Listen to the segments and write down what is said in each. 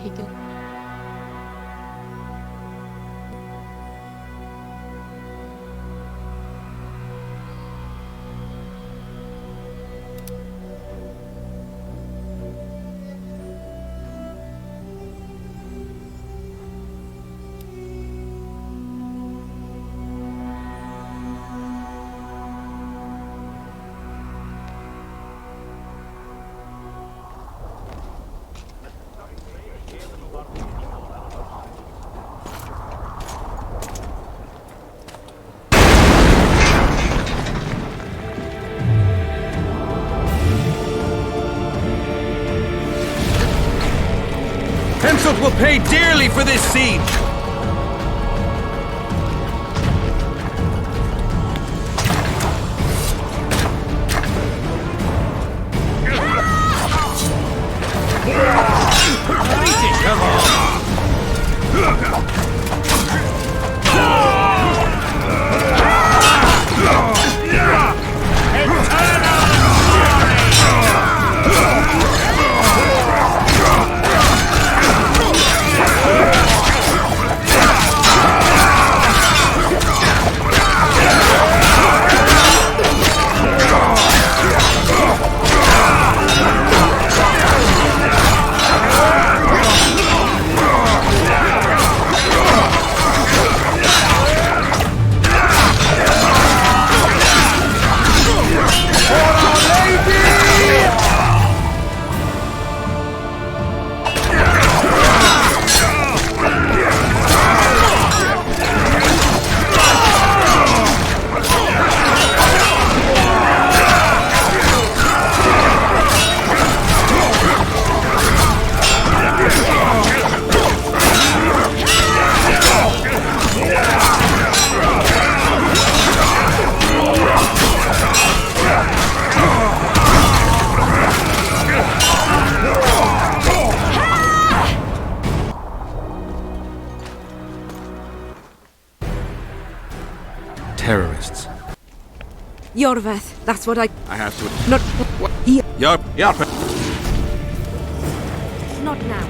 배경. Hemsworth will pay dearly for this siege! Terrorists. Yorveth, that's what I... I have to... Not... Here. Yarp. Not now.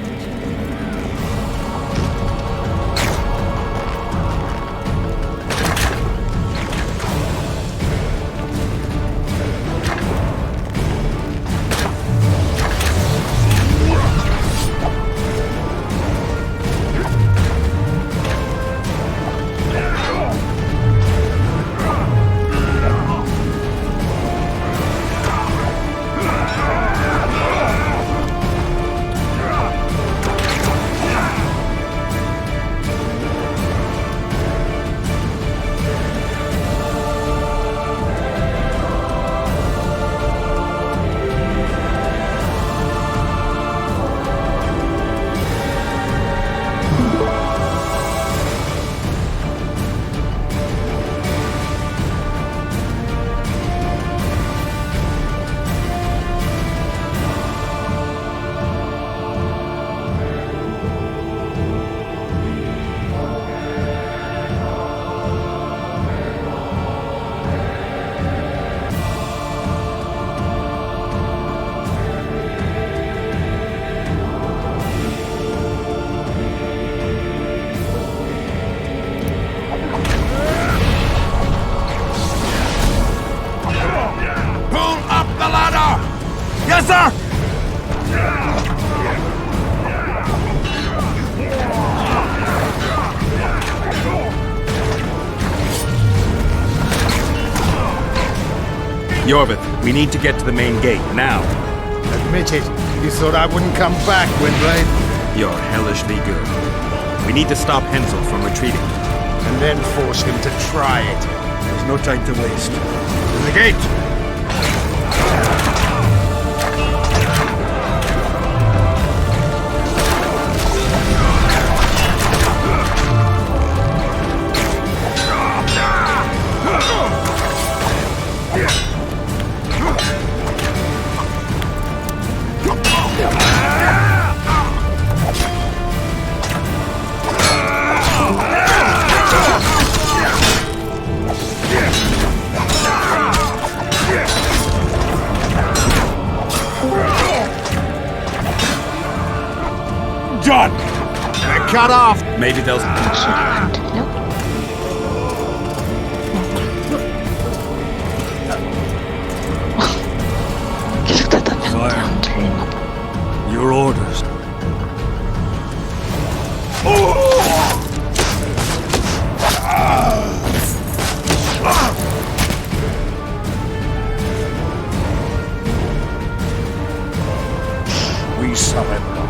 Yes, sir! Yorvith, we need to get to the main gate, now. Admit it, you thought I wouldn't come back, Gwynblade? You're hellishly good. We need to stop Hensel from retreating. And then force him to try it. There's no time to waste. To the gate! done? They're cut off. Maybe they'll... 소리가 안 들려? 계속 대답했는데 안 들리나 봐. Your orders. We surrender.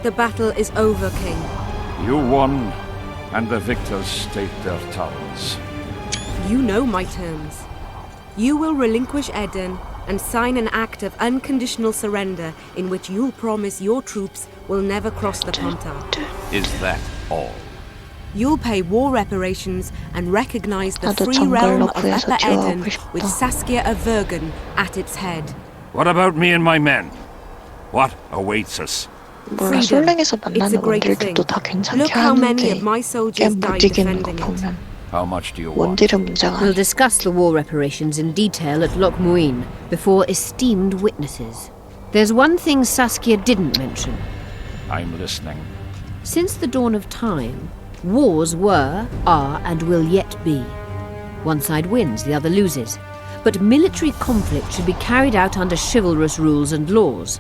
The battle is over, King. You won, and the victors state their terms. You know my terms. You will relinquish Eden and sign an act of unconditional surrender in which you'll promise your troops will never cross the Pontar. Is that all? You'll pay war reparations and recognize the 나도 free realm 정글로 of 구해서 Upper Eden 죽여보고 with 싶다. Saskia of Vergen at its head. What about me and my men? What awaits us? 몰라, Freedom. 솔랭에서 It's a 만나는 great thing. 원딜들도 다 괜찮게 Look how many 하는데 of my soldiers 게임 못 died 이기는 거 defending it. 보면 How much do you want? 원딜은 문제가 We'll 아니야. discuss the war reparations in detail at Loch Muin before esteemed witnesses. There's one thing Saskia didn't mention. I'm listening. Since the dawn of time, wars were, are, and will yet be. One side wins, the other loses. But military conflict should be carried out under chivalrous rules and laws.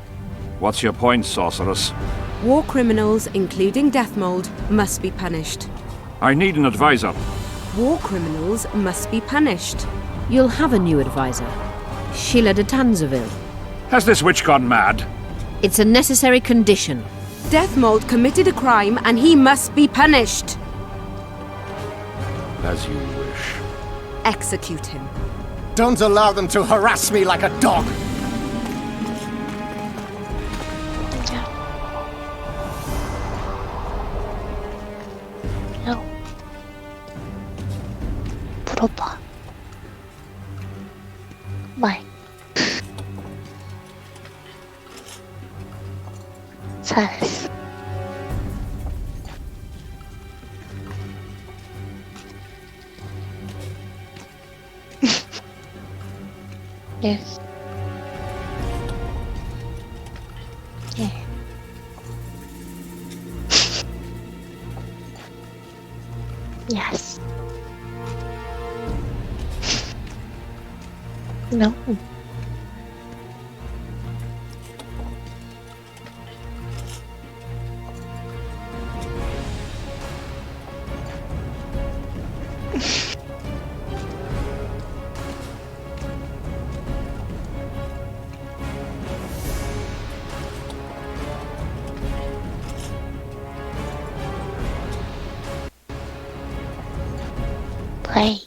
What's your point, sorceress? War criminals, including Deathmold, must be punished. I need an advisor. War criminals must be punished. You'll have a new advisor, Sheila de Tanzaville. Has this witch gone mad? It's a necessary condition. Deathmold committed a crime and he must be punished. As you wish. Execute him. Don't allow them to harass me like a dog. 야, 물어봐. 말. 잘했어. Yes. 예. Yes. No. Play.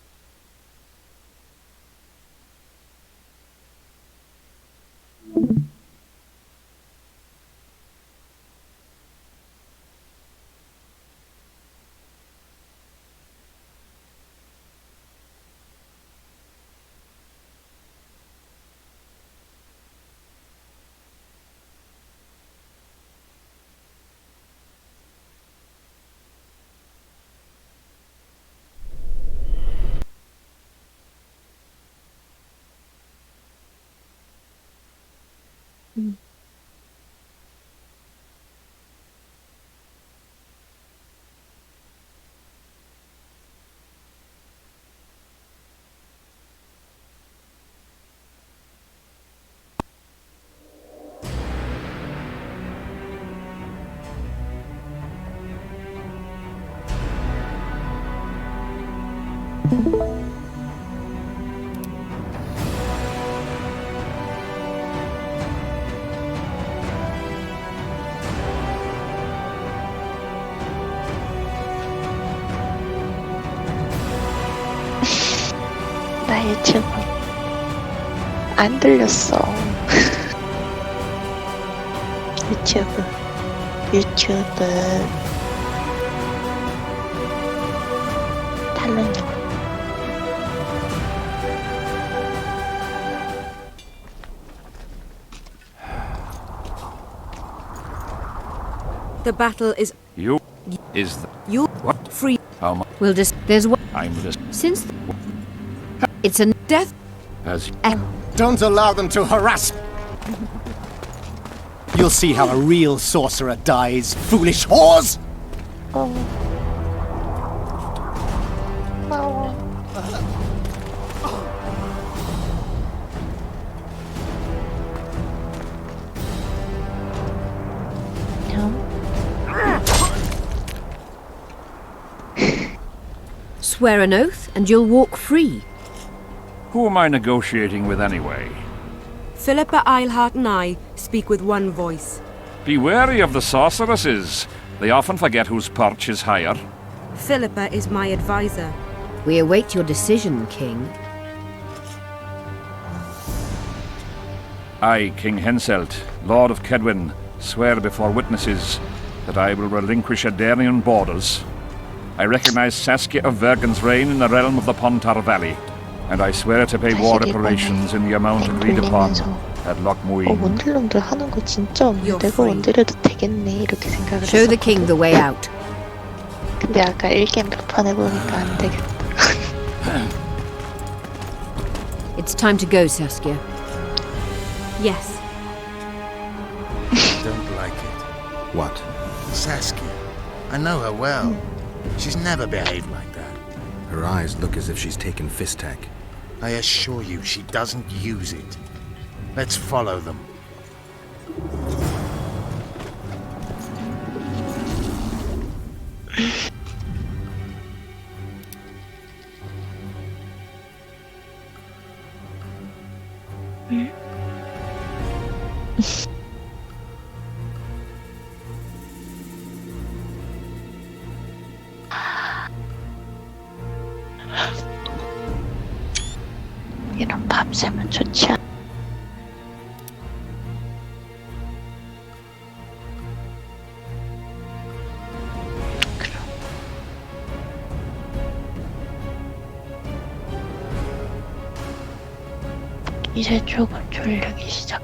나 유튜브 안 들렸어. 유튜브 탈론이요. The battle is... You is the... You... What? Free... How much? We'll just... There's one... I'm just... Since... It's a... Death... As... Don't allow them to harass... You'll see how a real sorcerer dies, foolish whores! Oh. Oh. Swear an oath and you'll walk free. Who am I negotiating with anyway? Philippa Eilhart and I speak with one voice. Be wary of the sorceresses. They often forget whose perch is higher. Philippa is my advisor. We await your decision, King. I, King Henselt, Lord of Kedwin, swear before witnesses that I will relinquish Adarian borders. I recognize Saskia of Vergen's reign in the realm of the Pontar Valley, and I swear to pay war reparations in the amount agreed upon at Loch Muin. 원딜놈들 하는 거 진짜 없네. 내가 원딜해도 되겠네 이렇게 생각을 Show the 했었거든. king the way out. 근데 아까 1게임 몇 판 해보니까 안 되겠다. It's time to go, Saskia. Yes. Don't like it. What? Saskia. I know her well. She's never behaved like that. Her eyes look as if she's taken Fistek. I assure you, she doesn't use it. Let's follow them. 이런 밤새면 좋지 않아. 이제 조금 졸리기 시작.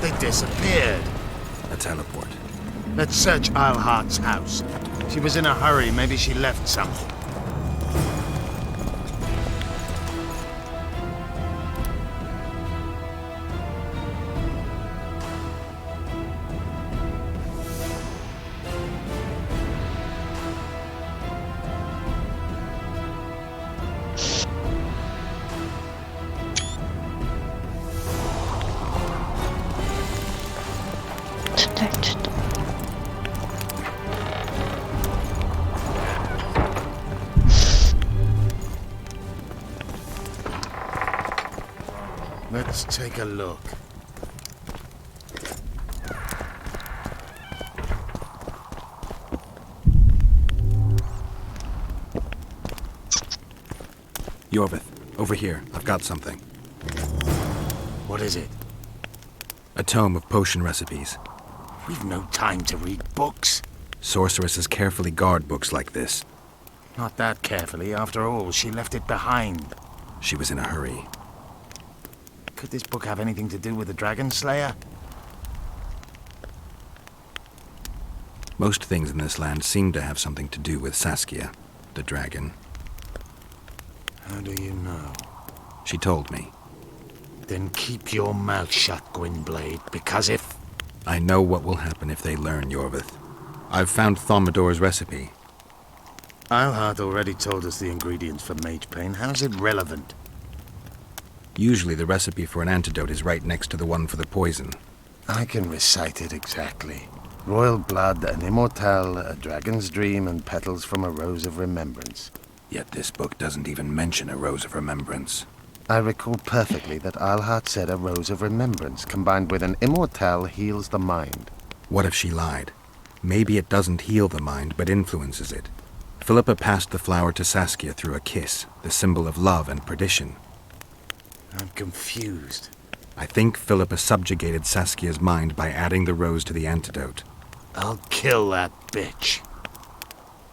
They disappeared. A teleport. Let's search Eilhart's house. She was in a hurry. Maybe she left something. 투덜투덜. Let's take a look. Yorvith, over here. I've got something. What is it? A tome of potion recipes. We've no time to read books. Sorceresses carefully guard books like this. Not that carefully. After all, she left it behind. She was in a hurry. Could this book have anything to do with the Dragon Slayer? Most things in this land seem to have something to do with Saskia, the dragon. How do you know? She told me. Then keep your mouth shut, Gwynblade, because if... I know what will happen if they learn, Yorvith. I've found Thomidor's recipe. Eilhart already told us the ingredients for mage pain. How's it relevant? Usually the recipe for an antidote is right next to the one for the poison. I can recite it exactly. Royal blood, an immortal, a dragon's dream, and petals from a rose of remembrance. Yet this book doesn't even mention a rose of remembrance. I recall perfectly that Alhart said a rose of remembrance combined with an immortal heals the mind. What if she lied? Maybe it doesn't heal the mind, but influences it. Philippa passed the flower to Saskia through a kiss, the symbol of love and perdition. I'm confused. I think Philippa subjugated Saskia's mind by adding the rose to the antidote. I'll kill that bitch.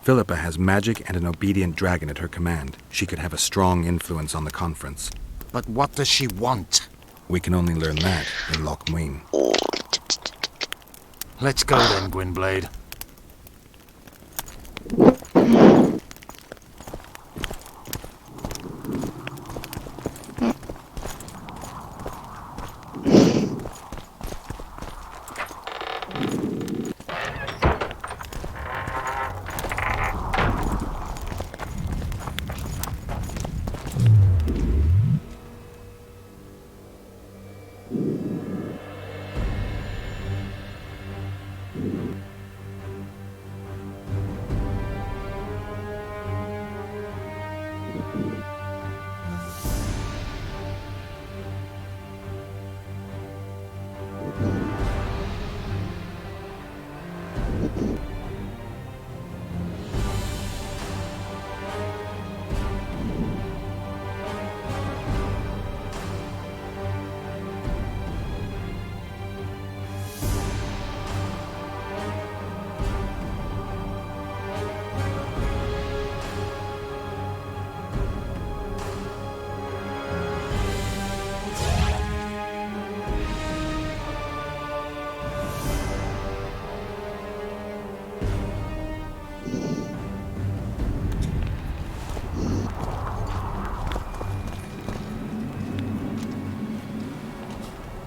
Philippa has magic and an obedient dragon at her command. She could have a strong influence on the conference. But what does she want? We can only learn that in Loch Muin. Let's go then, Gwynblade.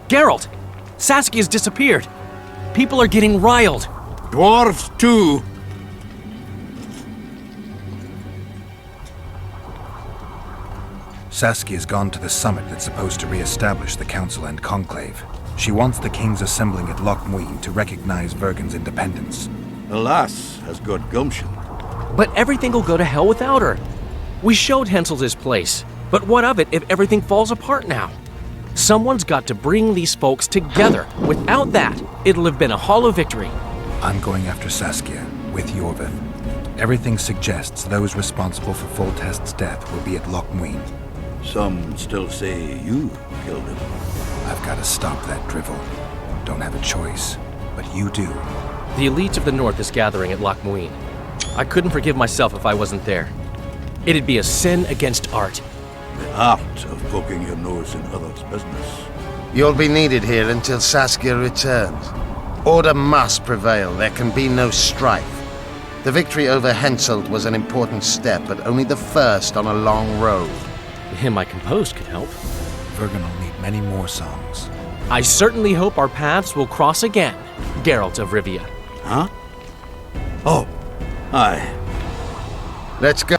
Geralt! Saskia's disappeared. People are getting riled. Dwarves too. Saskia's gone to the summit that's supposed to re-establish the Council and Conclave. She wants the kings assembling at Loch Muin to recognize Vergen's independence. The lass has good gumption. But everything will go to hell without her. We showed Hensel this place. But what of it if everything falls apart now? Someone's got to bring these folks together. Without that, it'll have been a hollow victory. I'm going after Saskia, with Yorvith. Everything suggests those responsible for Foltest's death will be at Loch Muin. Some still say you killed him. I've got to stop that drivel. Don't have a choice, but you do. The elite of the North is gathering at Loch Muin. I couldn't forgive myself if I wasn't there. It'd be a sin against art. The art of poking your nose in others' business. You'll be needed here until Saskia returns. Order must prevail. There can be no strife. The victory over Henselt was an important step, but only the first on a long road. The hymn I composed could help. Vergen will need many more songs. I certainly hope our paths will cross again, Geralt of Rivia. Huh? Oh, aye. Let's go.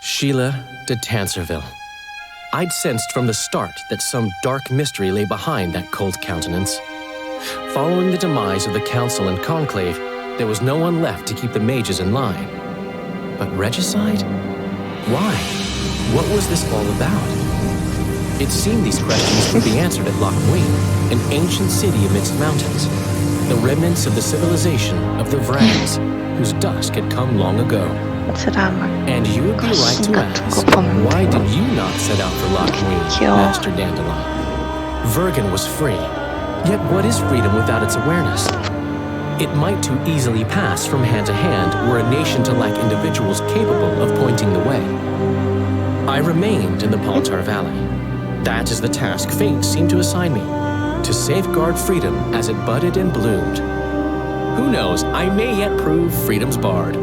Sheila de Tanserville. I'd sensed from the start that some dark mystery lay behind that cold countenance. Following the demise of the Council and Conclave, there was no one left to keep the mages in line. But regicide? Why? What was this all about? It seemed these questions would be answered at Loch Muin, an ancient city amidst mountains, the remnants of the civilization of the Vrangs, whose dusk had come long ago. And you would be right to ask, why did you not set out for Loch Muin, Master Dandelion? Vergen was free, yet what is freedom without its awareness? It might too easily pass from hand to hand were a nation to lack individuals capable of pointing the way. I remained in the Paltar Valley. That is the task fate seemed to assign me, to safeguard freedom as it budded and bloomed. Who knows, I may yet prove freedom's bard.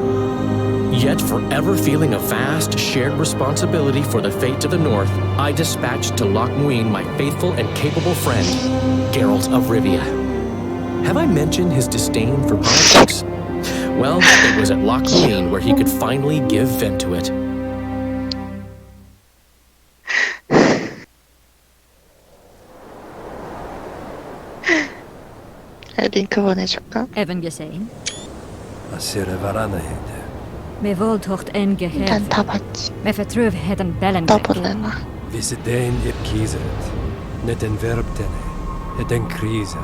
Yet forever feeling a vast, shared responsibility for the fate of the North, I dispatched to Loch Muin my faithful and capable friend, Geralt of Rivia. Have I mentioned his disdain for politics? Well, it was at Loch Muin where he could finally give vent to it. 링크 보내줄까? Even gezien. Asire varanheid. Me voltocht en 난 gegeven. 다 봤지. Me vertrouwen het een bellen. 나 보내놔. Visse dein ip kiezeret. Net en verbtene. Het en kriza.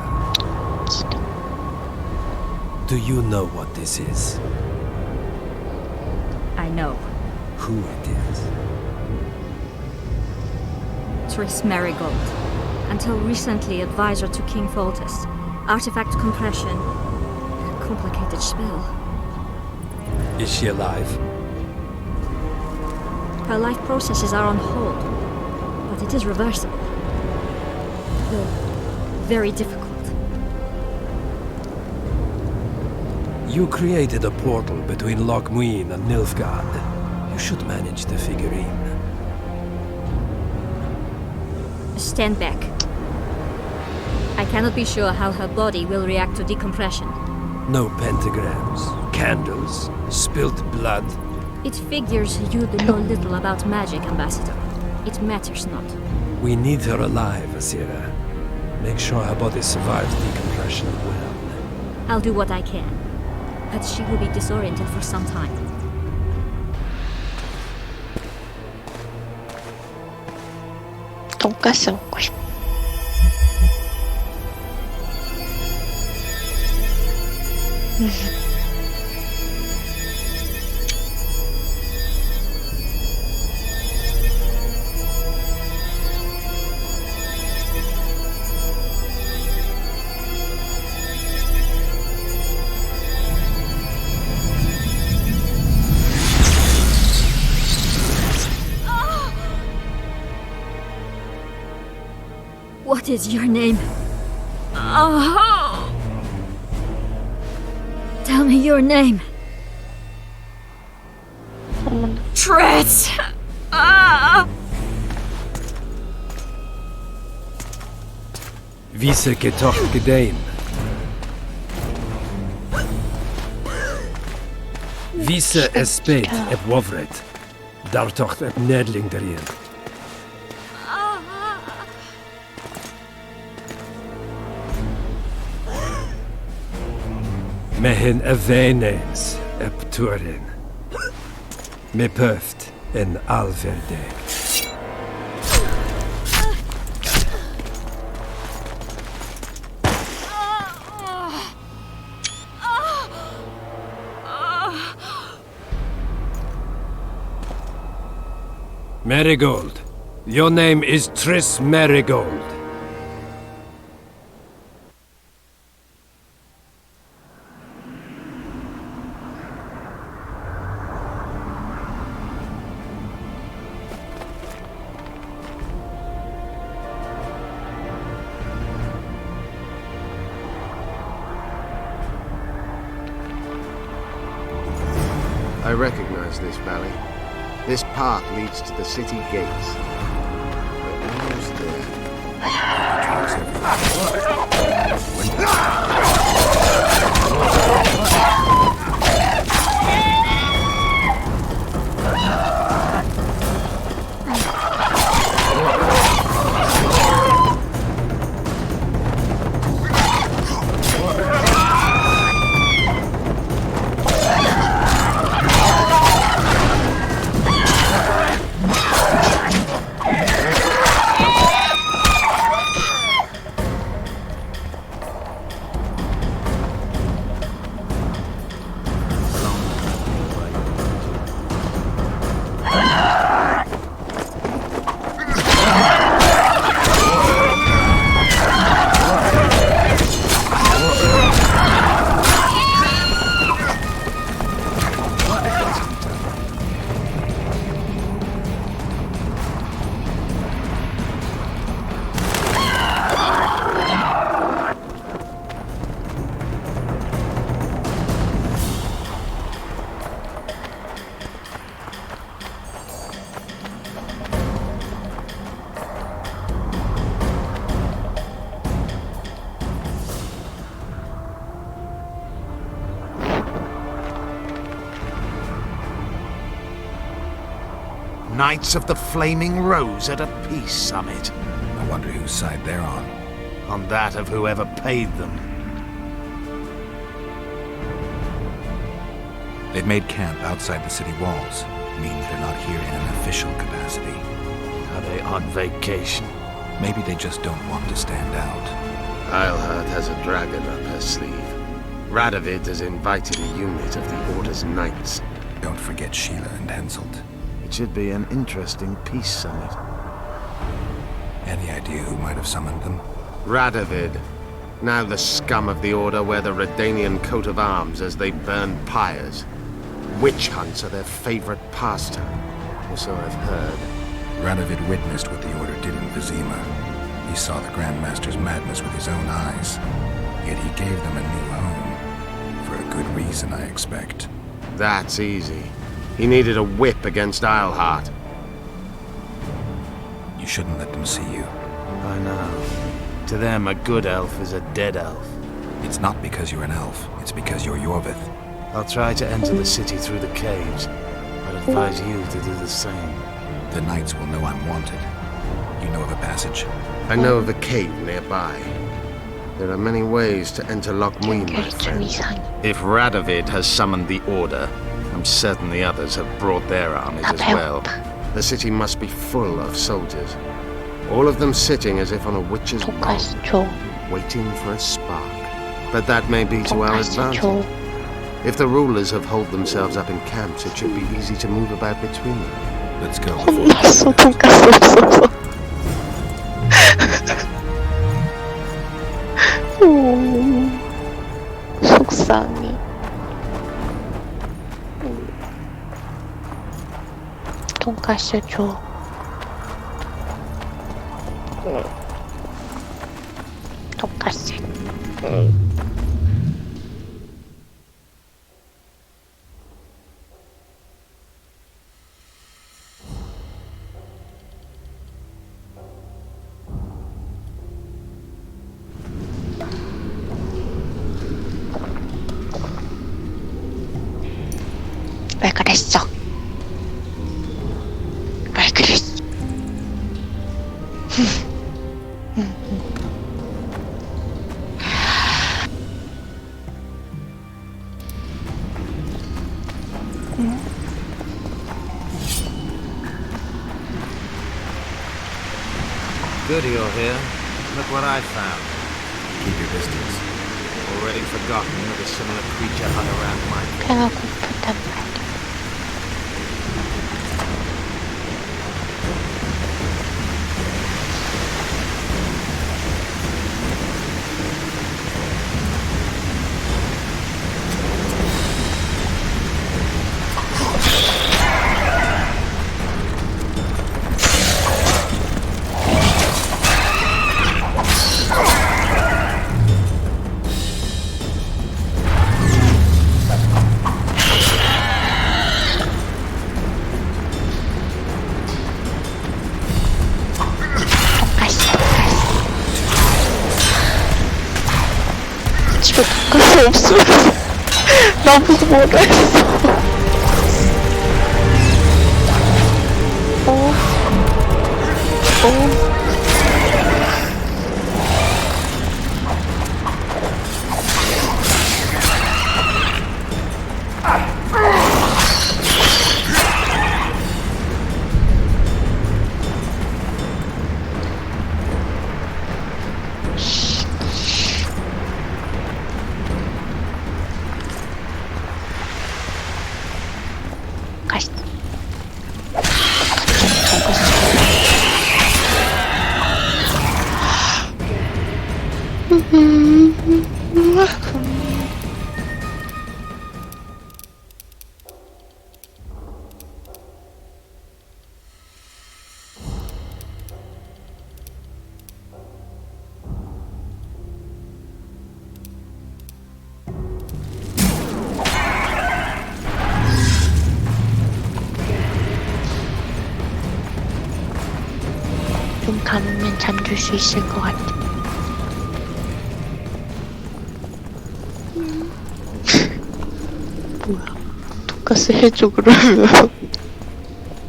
Do you know what this is? I know. Who it is? Triss Marigold. Until recently advisor to King Foltest. Artifact compression. Complicated spell. Is she alive? Her life processes are on hold. But it is reversible. Though very difficult. You created a portal between Loch Muin and Nilfgaard. You should manage the figurine. Stand back. I cannot be sure how her body will react to decompression. No pentagrams, candles, spilt blood. It figures you know little about magic, Ambassador. It matters not. We need her alive, Asira. Make sure her body survives decompression well. I'll do what I can. But she will be disoriented for some time. 돈가스 먹고 싶어. What is your name? Oh! Tell me your name. Triss! Ah! Vise getocht gedein. Vise espeit ep wovret. Daar tocht ep nedling derin. Mehin evenes ep turin. Me pöft en alverde. Marigold. Your name is Triss Marigold. I recognize this valley. This path leads to the city gates. We're almost there. Knights of the Flaming Rose at a peace summit. I wonder whose side they're on. On that of whoever paid them. They've made camp outside the city walls. Means they're not here in an official capacity. Are they on vacation? Maybe they just don't want to stand out. Eilhart has a dragon up her sleeve. Radovid has invited a unit of the Order's Knights. Don't forget Sheila and Henselt. It should be an interesting peace summit. Any idea who might have summoned them? Radovid. Now the scum of the Order wear the Redanian coat of arms as they burn pyres. Witch hunts are their favorite pastime, or so I've heard. Radovid witnessed what the Order did in Vizima. He saw the Grand Master's madness with his own eyes. Yet he gave them a new home. For a good reason, I expect. That's easy. He needed a whip against Eilhart. You shouldn't let them see you. I know. To them, a good elf is a dead elf. It's not because you're an elf. It's because you're Yorvith. I'll try to enter the city through the caves. I'd advise you to do the same. The knights will know I'm wanted. You know of a passage? I know of a cave nearby. There are many ways to enter Loch Muin, my friend. If Radovid has summoned the Order, I'm certain the others have brought their armies as well. The city must be full of soldiers. All of them sitting as if on a witch's bowl, waiting for a spark. But that may be to our advantage. If the rulers have holed themselves up in camps, it should be easy to move about between them. Let's go. 속상해. 돈가스 줘. 돈가스. 왜 그랬어? 왜 그랬어? Good you're here. Look what I found. Keep your distance. Already forgotten that a similar creature hung around my 배가 고프단 말이야. 집에 돈가스 없으면 나보고 뭐라 했어. 눈 감으면 잠들 수 있을 것 같아. 뭐야? 돈가스 해줘 그러면.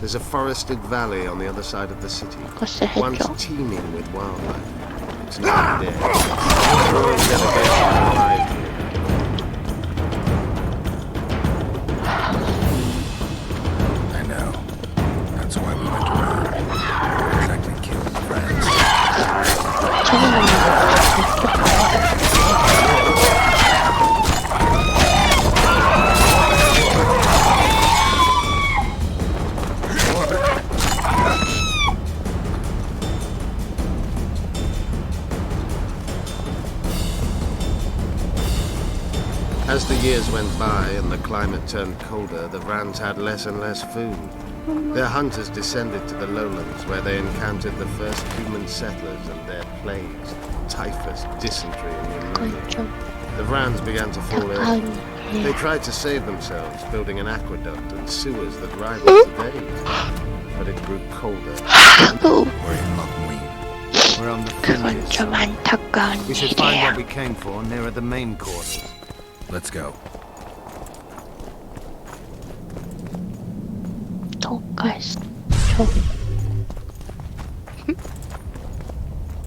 There's a forested valley on the other side of the city, 그것을 once 해줘. teeming with wildlife. It's not dead. Rural delegation arrived here. I know. That's why we went around. Exactly killed friends. As the years went by and the climate turned colder, the Vrans had less and less food. Their hunters descended to the lowlands, where they encountered the first human settlers and their plagues, typhus, dysentery, and 그건 pneumonia. 좀 The Vrans began to fall ill. 가까운 They 일. tried to save themselves, building an aqueduct and sewers that rivaled today's. But it grew colder. 오, We're in Lochmuin. We're on the 그건 fringes. 좀 안타까운 We should find 일이야. what we came for nearer the main quarters. Let's go. 돈가스 좀.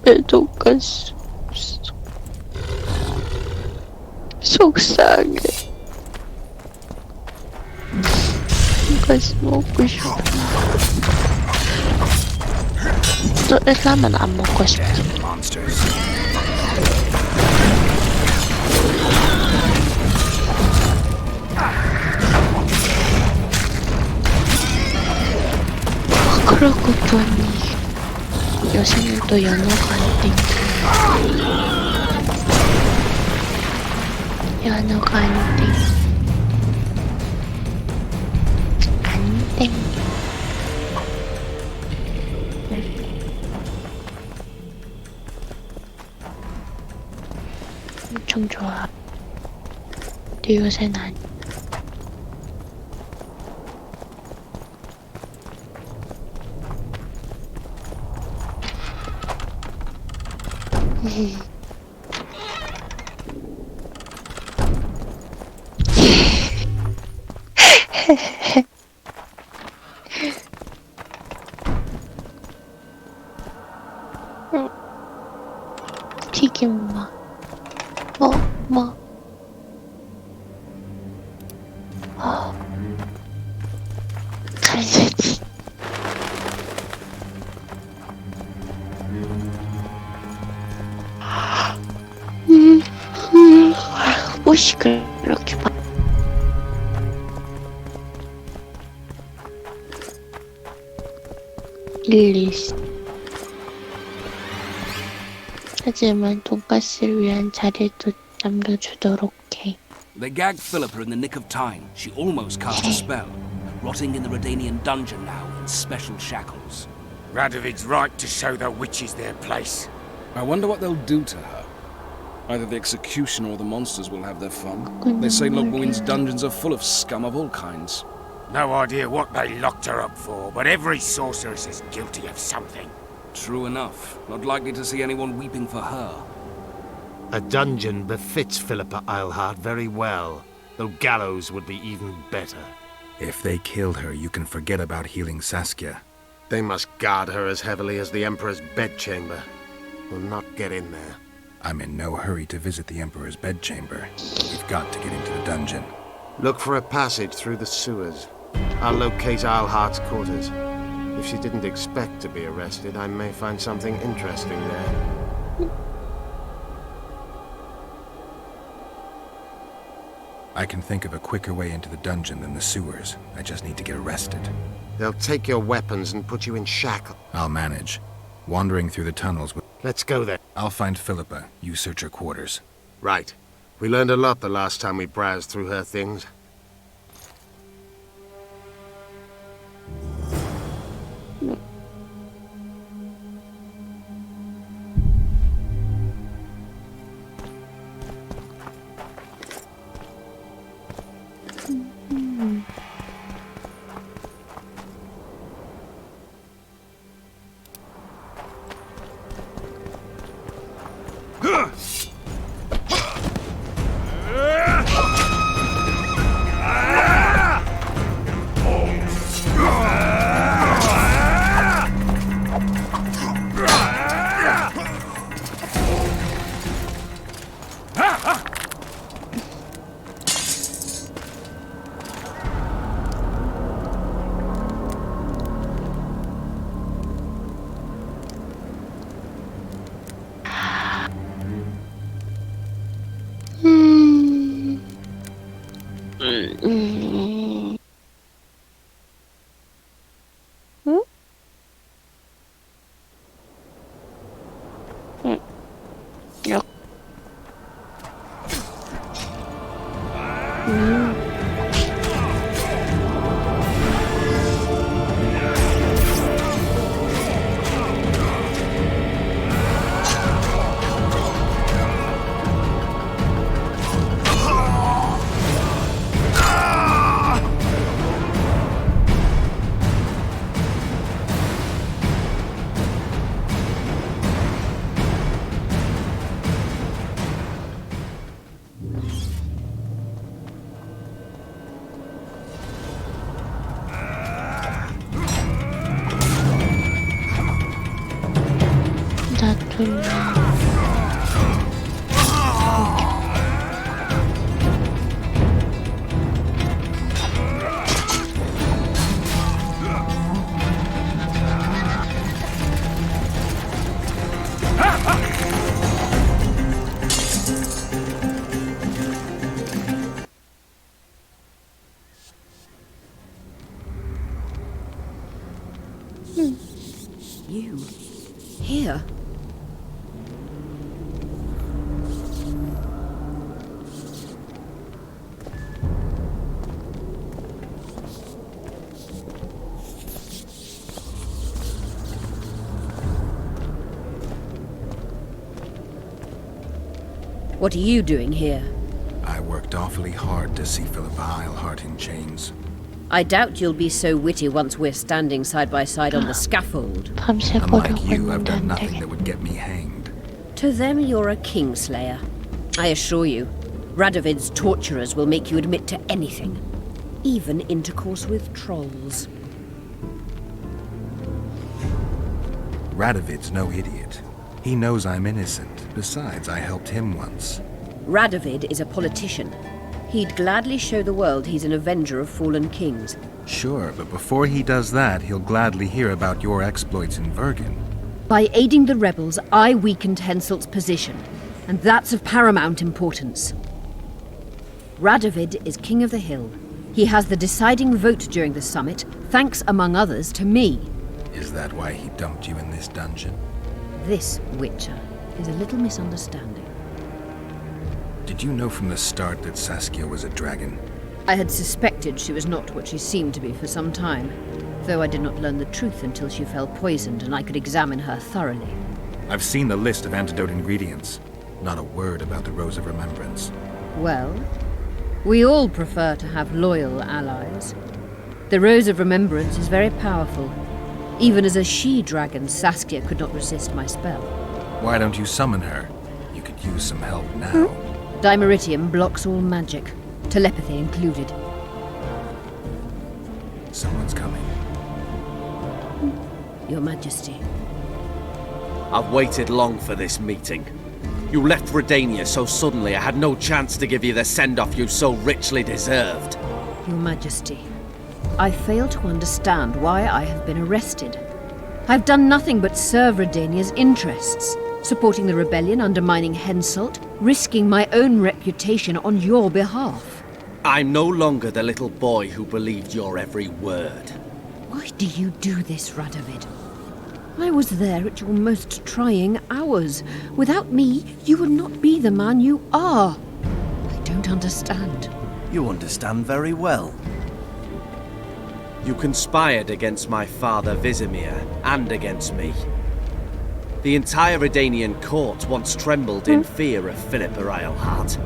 왜 돈가스 없어? 속상해. 돈가스 먹고 싶어. 너 라면 안 먹고 싶어. Monsters. 그러고 보니 요새는 또 연어가 안 땡겨. 연어가 안 땡겨. 안 땡겨. 엄청 좋아. 근데 요새는 안. 튀김맛. 뭐. 간세지. 옷이 그렇게 막. 일리스. 하지만 돈가스를 위한 자리도 남겨주도록 해. They gagged Philippa in the nick of time. She almost cast a spell, rotting in the Redanian dungeon now in special shackles. Radovid's right to show the witches their place. I wonder what they'll do to her. Either the executioner or the monsters will have their fun. They say Lochmuin's dungeons are full of scum of all kinds. No idea what they locked her up for, but every sorceress is guilty of something. True enough. Not likely to see anyone weeping for her. A dungeon befits Philippa Eilhart very well, though gallows would be even better. If they killed her, you can forget about healing Saskia. They must guard her as heavily as the Emperor's bedchamber. We'll not get in there. I'm in no hurry to visit the Emperor's bedchamber. We've got to get into the dungeon. Look for a passage through the sewers. I'll locate Eilhart's quarters. If she didn't expect to be arrested, I may find something interesting there. I can think of a quicker way into the dungeon than the sewers. I just need to get arrested. They'll take your weapons and put you in shackles. I'll manage. Wandering through the tunnels with... Let's go there. I'll find Philippa. You search her quarters. Right. We learned a lot the last time we browsed through her things. 돌려. You here? What are you doing here? I worked awfully hard to see Philippa Eilhart in chains. I doubt you'll be so witty once we're standing side by side on the scaffold. Unlike you, I've done nothing that would get me hanged. To them, you're a kingslayer. I assure you, Radovid's torturers will make you admit to anything. Even intercourse with trolls. Radovid's no idiot. He knows I'm innocent. Besides, I helped him once. Radovid is a politician. He'd gladly show the world he's an avenger of fallen kings. Sure, but before he does that, he'll gladly hear about your exploits in Vergen. By aiding the rebels, I weakened Henselt's position, and that's of paramount importance. Radovid is king of the hill. He has the deciding vote during the summit, thanks, among others, to me. Is that why he dumped you in this dungeon? This, Witcher, is a little misunderstanding. Did you know from the start that Saskia was a dragon? I had suspected she was not what she seemed to be for some time, though I did not learn the truth until she fell poisoned and I could examine her thoroughly. I've seen the list of antidote ingredients. Not a word about the Rose of Remembrance. Well, we all prefer to have loyal allies. The Rose of Remembrance is very powerful. Even as a she-dragon, Saskia could not resist my spell. Why don't you summon her? You could use some help now. Dimeritium blocks all magic, telepathy included. Someone's coming. Your Majesty. I've waited long for this meeting. You left Redania so suddenly I had no chance to give you the send-off you so richly deserved. Your Majesty, I fail to understand why I have been arrested. I've done nothing but serve Redania's interests, supporting the rebellion, undermining Henselt, risking my own reputation on your behalf. I'm no longer the little boy who believed your every word. Why do you do this, Radovid? I was there at your most trying hours. Without me, you would not be the man you are. I don't understand. You understand very well. You conspired against my father Vizimir, and against me. The entire Redanian court once trembled in fear of Philippa Eilhart.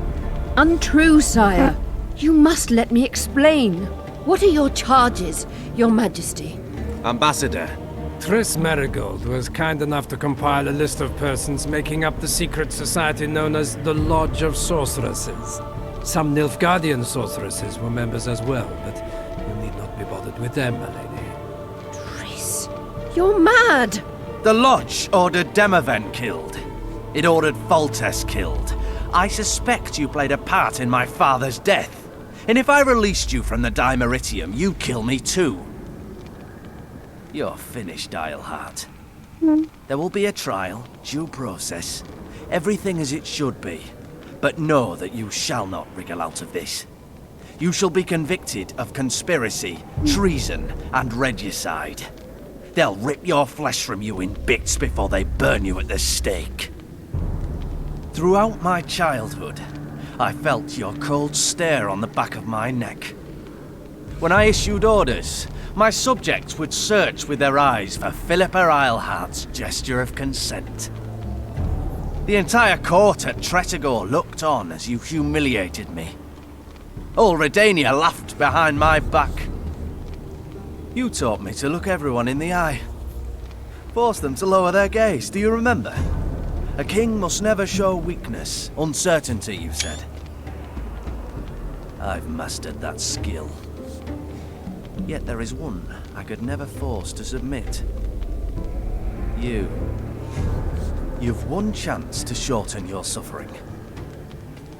Untrue, sire. You must let me explain. What are your charges, your Majesty? Ambassador. Triss Marigold was kind enough to compile a list of persons making up the secret society known as the Lodge of Sorceresses. Some Nilfgaardian sorceresses were members as well, but you need not be bothered with them, my lady. Triss, you're mad! The Lodge ordered Demaven killed. It ordered Foltest killed. I suspect you played a part in my father's death. And if I released you from the Dimeritium, you'd kill me too. You're finished, Eilhart. There will be a trial, due process, everything as it should be. But know that you shall not wriggle out of this. You shall be convicted of conspiracy, treason, and regicide. They'll rip your flesh from you in bits before they burn you at the stake. Throughout my childhood, I felt your cold stare on the back of my neck. When I issued orders, my subjects would search with their eyes for Philippa Eilhart's gesture of consent. The entire court at Tretogor looked on as you humiliated me. All Redania laughed behind my back. You taught me to look everyone in the eye. Forced them to lower their gaze, do you remember? A king must never show weakness, uncertainty, you said. I've mastered that skill. Yet there is one I could never force to submit. You. You've one chance to shorten your suffering.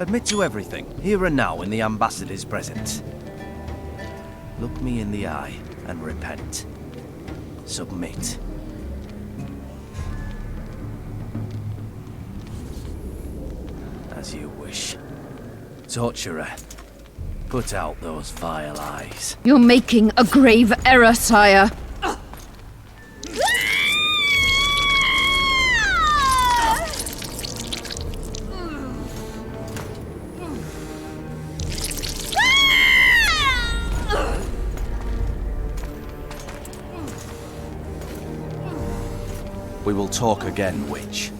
Admit to everything, here and now in the Ambassador's presence. Look me in the eye and repent. Submit. As you wish. Torturer, put out those vile eyes. You're making a grave error, sire. We will talk again, witch.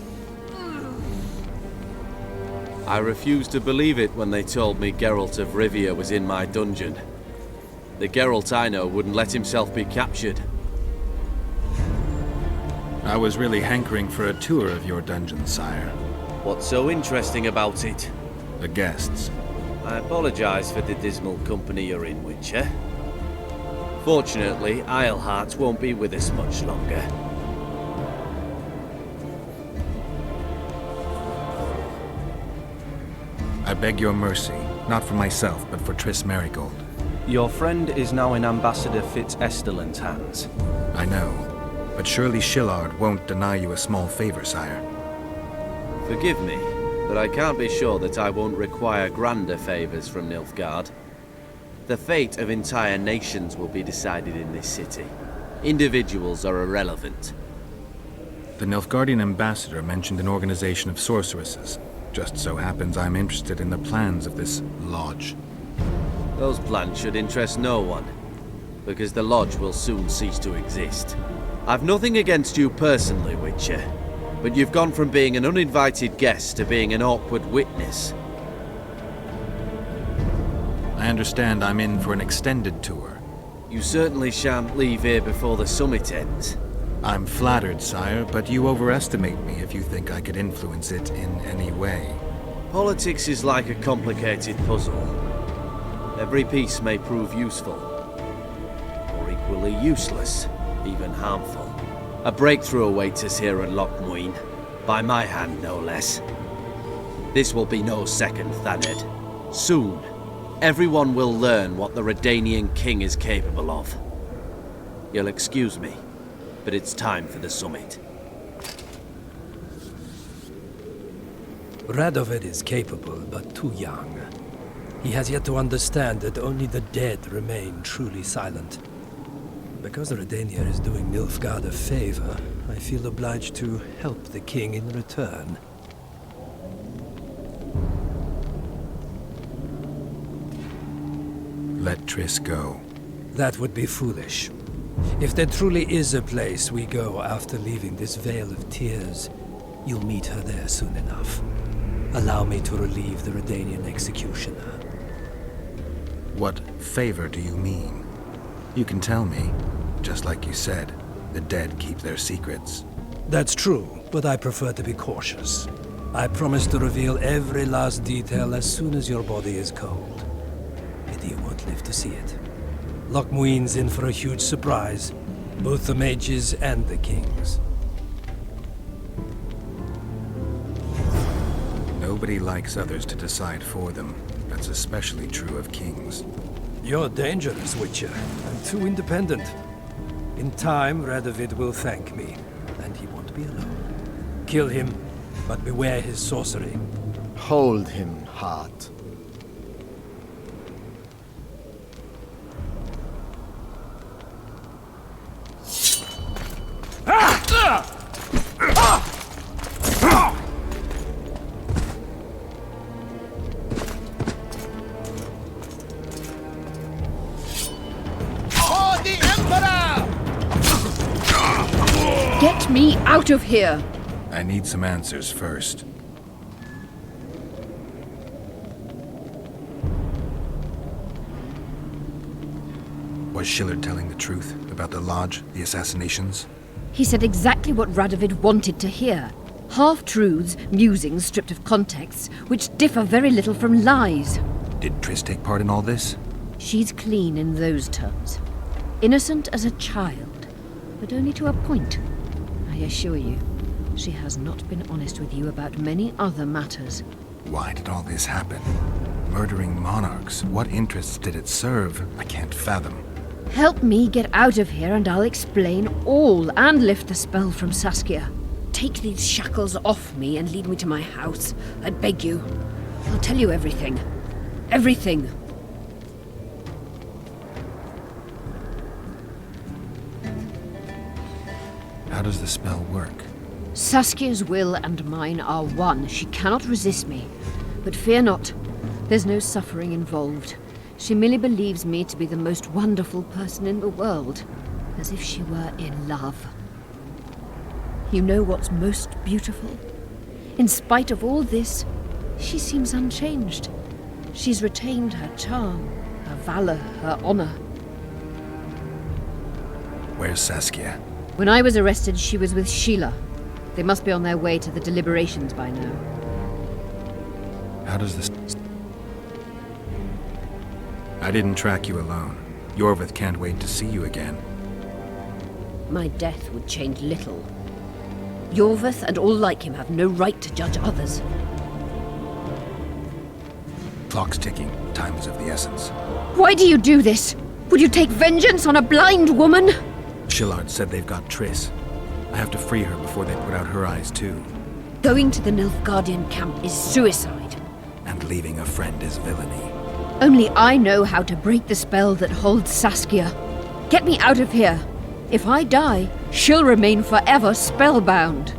I refused to believe it when they told me Geralt of Rivia was in my dungeon. The Geralt I know wouldn't let himself be captured. I was really hankering for a tour of your dungeon, sire. What's so interesting about it? The guests. I apologize for the dismal company you're in, Witcher. Fortunately, Isleheart won't be with us much longer. I beg your mercy, not for myself, but for Triss Merigold. Your friend is now in Ambassador Fitz-Estelin's hands. I know, but surely Shillard won't deny you a small favor, sire. Forgive me, but I can't be sure that I won't require grander favors from Nilfgaard. The fate of entire nations will be decided in this city. Individuals are irrelevant. The Nilfgaardian ambassador mentioned an organization of sorceresses. Just so happens I'm interested in the plans of this lodge. Those plans should interest no one, because the lodge will soon cease to exist. I've nothing against you personally, Witcher, but you've gone from being an uninvited guest to being an awkward witness. I understand I'm in for an extended tour. You certainly shan't leave here before the summit ends. I'm flattered, sire, but you overestimate me if you think I could influence it in any way. Politics is like a complicated puzzle. Every piece may prove useful, or equally useless, even harmful. A breakthrough awaits us here at Lochmuin, by my hand no less. This will be no second Thaned. Soon, everyone will learn what the Redanian king is capable of. You'll excuse me, but it's time for the summit. Radovid is capable, but too young. He has yet to understand that only the dead remain truly silent. Because Redania is doing Nilfgaard a favor, I feel obliged to help the king in return. Let Triss go. That would be foolish. If there truly is a place we go after leaving this Vale of Tears, you'll meet her there soon enough. Allow me to relieve the Redanian executioner. What favor do you mean? You can tell me. Just like you said, the dead keep their secrets. That's true, but I prefer to be cautious. I promise to reveal every last detail as soon as your body is cold. Pity you won't live to see it. Lochmuin's in for a huge surprise, both the mages and the kings. Nobody likes others to decide for them. That's especially true of kings. You're dangerous, Witcher, and too independent. In time, Radovid will thank me, and he won't be alone. Kill him, but beware his sorcery. Hold him, Hart. Get me out of here! I need some answers first. Was Shillard telling the truth about the lodge, the assassinations? He said exactly what Radovid wanted to hear. Half-truths, musings stripped of context, which differ very little from lies. Did Triss take part in all this? She's clean in those terms. Innocent as a child, but only to a point, I assure you. She has not been honest with you about many other matters. Why did all this happen? Murdering monarchs, what interests did it serve? I can't fathom. Help me get out of here and I'll explain all and lift the spell from Saskia. Take these shackles off me and lead me to my house. I beg you. I'll tell you everything. Everything. How does the spell work? Saskia's will and mine are one. She cannot resist me. But fear not. There's no suffering involved. She merely believes me to be the most wonderful person in the world, as if she were in love. You know what's most beautiful? In spite of all this, she seems unchanged. She's retained her charm, her valor, her honor. Where's Saskia? When I was arrested, she was with Sheila. They must be on their way to the deliberations by now. How does this... I didn't track you alone. Yorvith can't wait to see you again. My death would change little. Yorvith and all like him have no right to judge others. Clock's ticking. Time is of the essence. Why do you do this? Would you take vengeance on a blind woman? Shillard said they've got Triss. I have to free her before they put out her eyes too. Going to the Nilfgaardian camp is suicide. And leaving a friend is villainy. Only I know how to break the spell that holds Saskia. Get me out of here. If I die, she'll remain forever spellbound.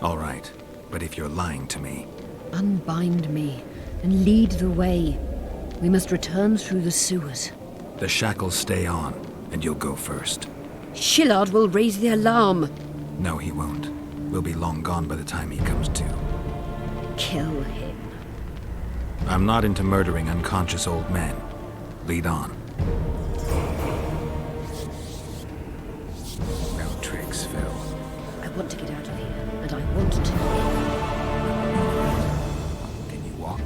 All right, but if you're lying to me... Unbind me and lead the way. We must return through the sewers. The shackles stay on, and you'll go first. Shillard will raise the alarm. No, he won't. We'll be long gone by the time he comes to. Kill him. I'm not into murdering unconscious old men. Lead on. No tricks, Phil. I want to get out of here, and I want to live. Can you walk?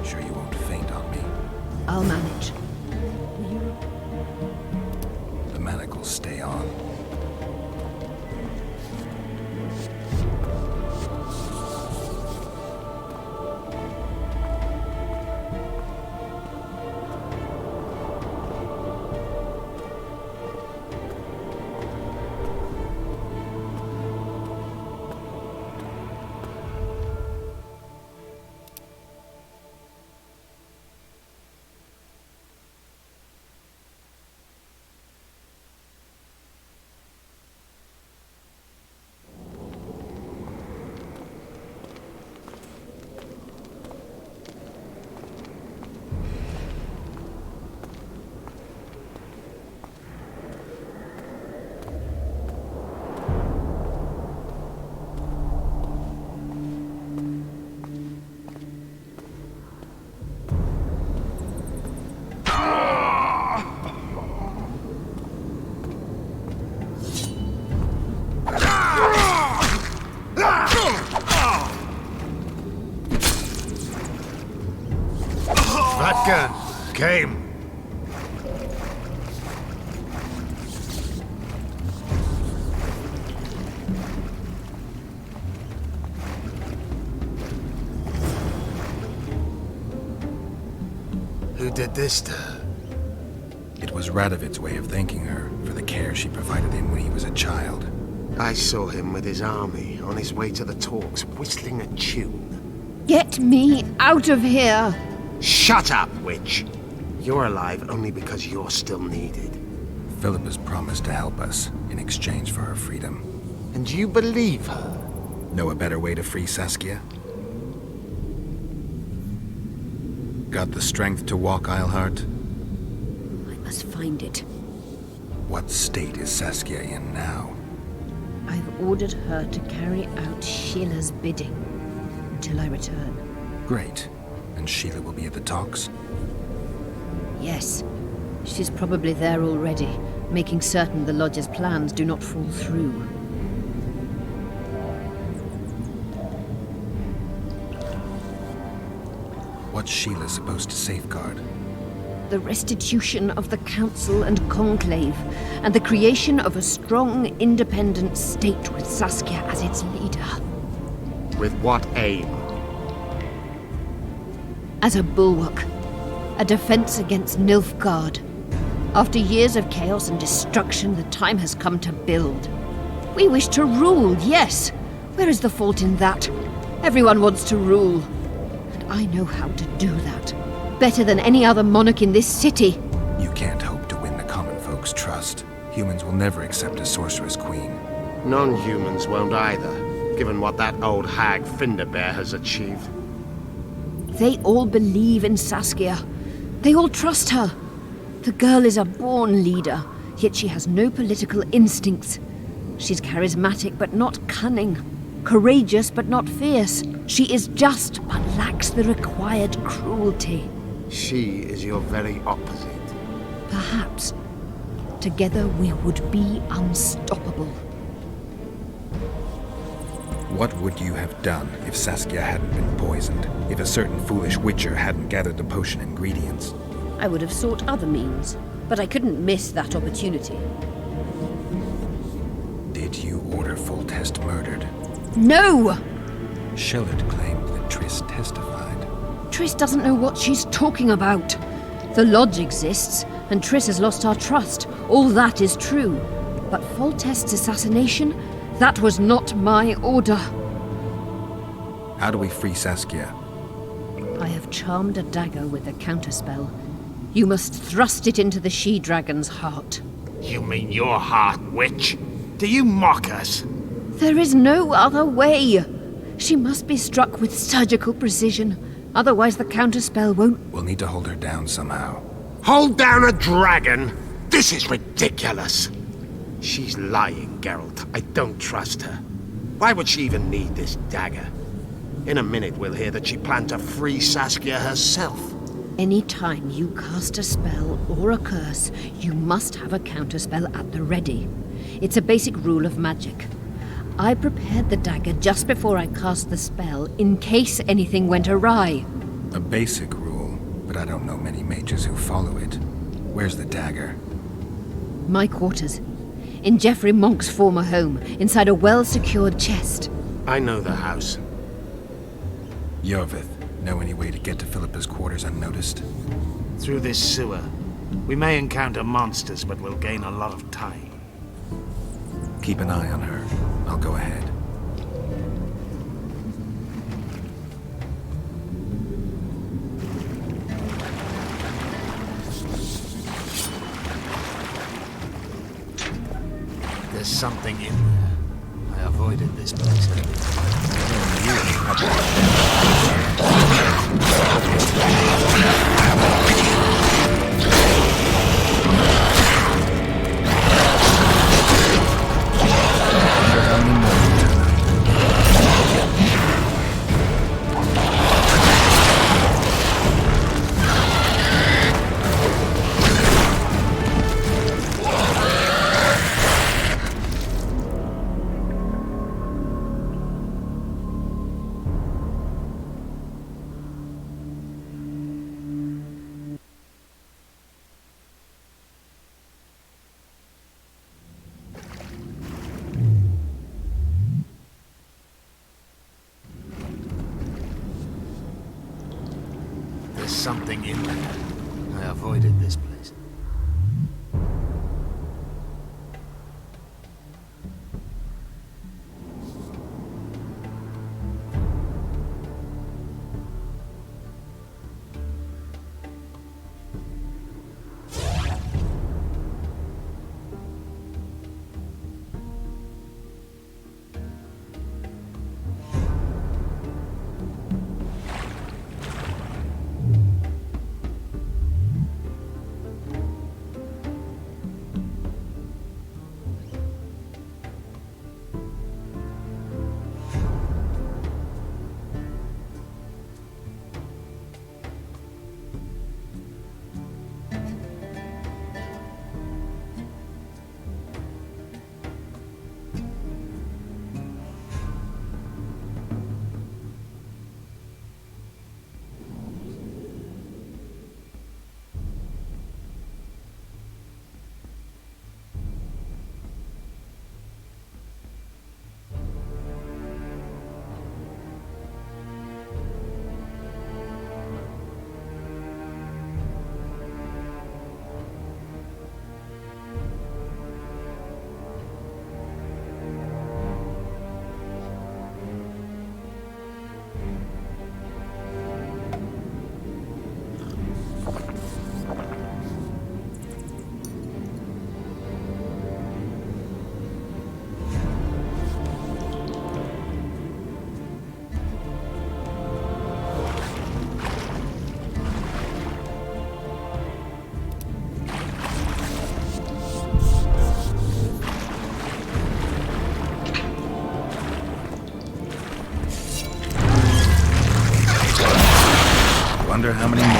Sure you won't faint on me? I'll manage. The manacles stay on. Came. Who did this to her? It was Radovid's way of thanking her for the care she provided him when he was a child. I saw him with his army on his way to the talks, whistling a tune. Get me out of here! Shut up, witch! You're alive only because you're still needed. Philippa's promised to help us in exchange for her freedom. And you believe her? Know a better way to free Saskia? Got the strength to walk, Eilhart? I must find it. What state is Saskia in now? I've ordered her to carry out Sheila's bidding until I return. Great. And Sheila will be at the talks? Yes. She's probably there already, making certain the Lodge's plans do not fall through. What's Sheila supposed to safeguard? The restitution of the Council and Conclave, and the creation of a strong, independent state with Saskia as its leader. With what aim? As a bulwark. A defense against Nilfgaard. After years of chaos and destruction, the time has come to build. We wish to rule, yes. Where is the fault in that? Everyone wants to rule. And I know how to do that. Better than any other monarch in this city. You can't hope to win the common folk's trust. Humans will never accept a sorceress queen. Non-humans won't either, given what that old hag Finderbear has achieved. They all believe in Saskia. They all trust her. The girl is a born leader, yet she has no political instincts. She's charismatic but not cunning. Courageous but not fierce. She is just but lacks the required cruelty. She is your very opposite. Perhaps. Together we would be unstoppable. What would you have done if Saskia hadn't been poisoned? If a certain foolish witcher hadn't gathered the potion ingredients? I would have sought other means, but I couldn't miss that opportunity. Did you order Foltest murdered? No! Shellard claimed that Triss testified. Triss doesn't know what she's talking about. The Lodge exists, and Triss has lost our trust. All that is true. But Foltest's assassination? That was not my order. How do we free Saskia? I have charmed a dagger with a counterspell. You must thrust it into the she-dragon's heart. You mean your heart, witch? Do you mock us? There is no other way. She must be struck with surgical precision. Otherwise the counterspell won't... We'll need to hold her down somehow. Hold down a dragon? This is ridiculous. She's lying, Geralt. I don't trust her. Why would she even need this dagger? In a minute we'll hear that she planned to free Saskia herself. Any time you cast a spell or a curse, you must have a counterspell at the ready. It's a basic rule of magic. I prepared the dagger just before I cast the spell, in case anything went awry. A basic rule, but I don't know many mages who follow it. Where's the dagger? My quarters. In Geoffrey Monk's former home, inside a well-secured chest. I know the house. Yorvith, know any way to get to Philippa's quarters unnoticed? Through this sewer. We may encounter monsters, but we'll gain a lot of time. Keep an eye on her. I'll go ahead. There's something in there. I avoided this place something in there. I avoided this place. wonder how many more.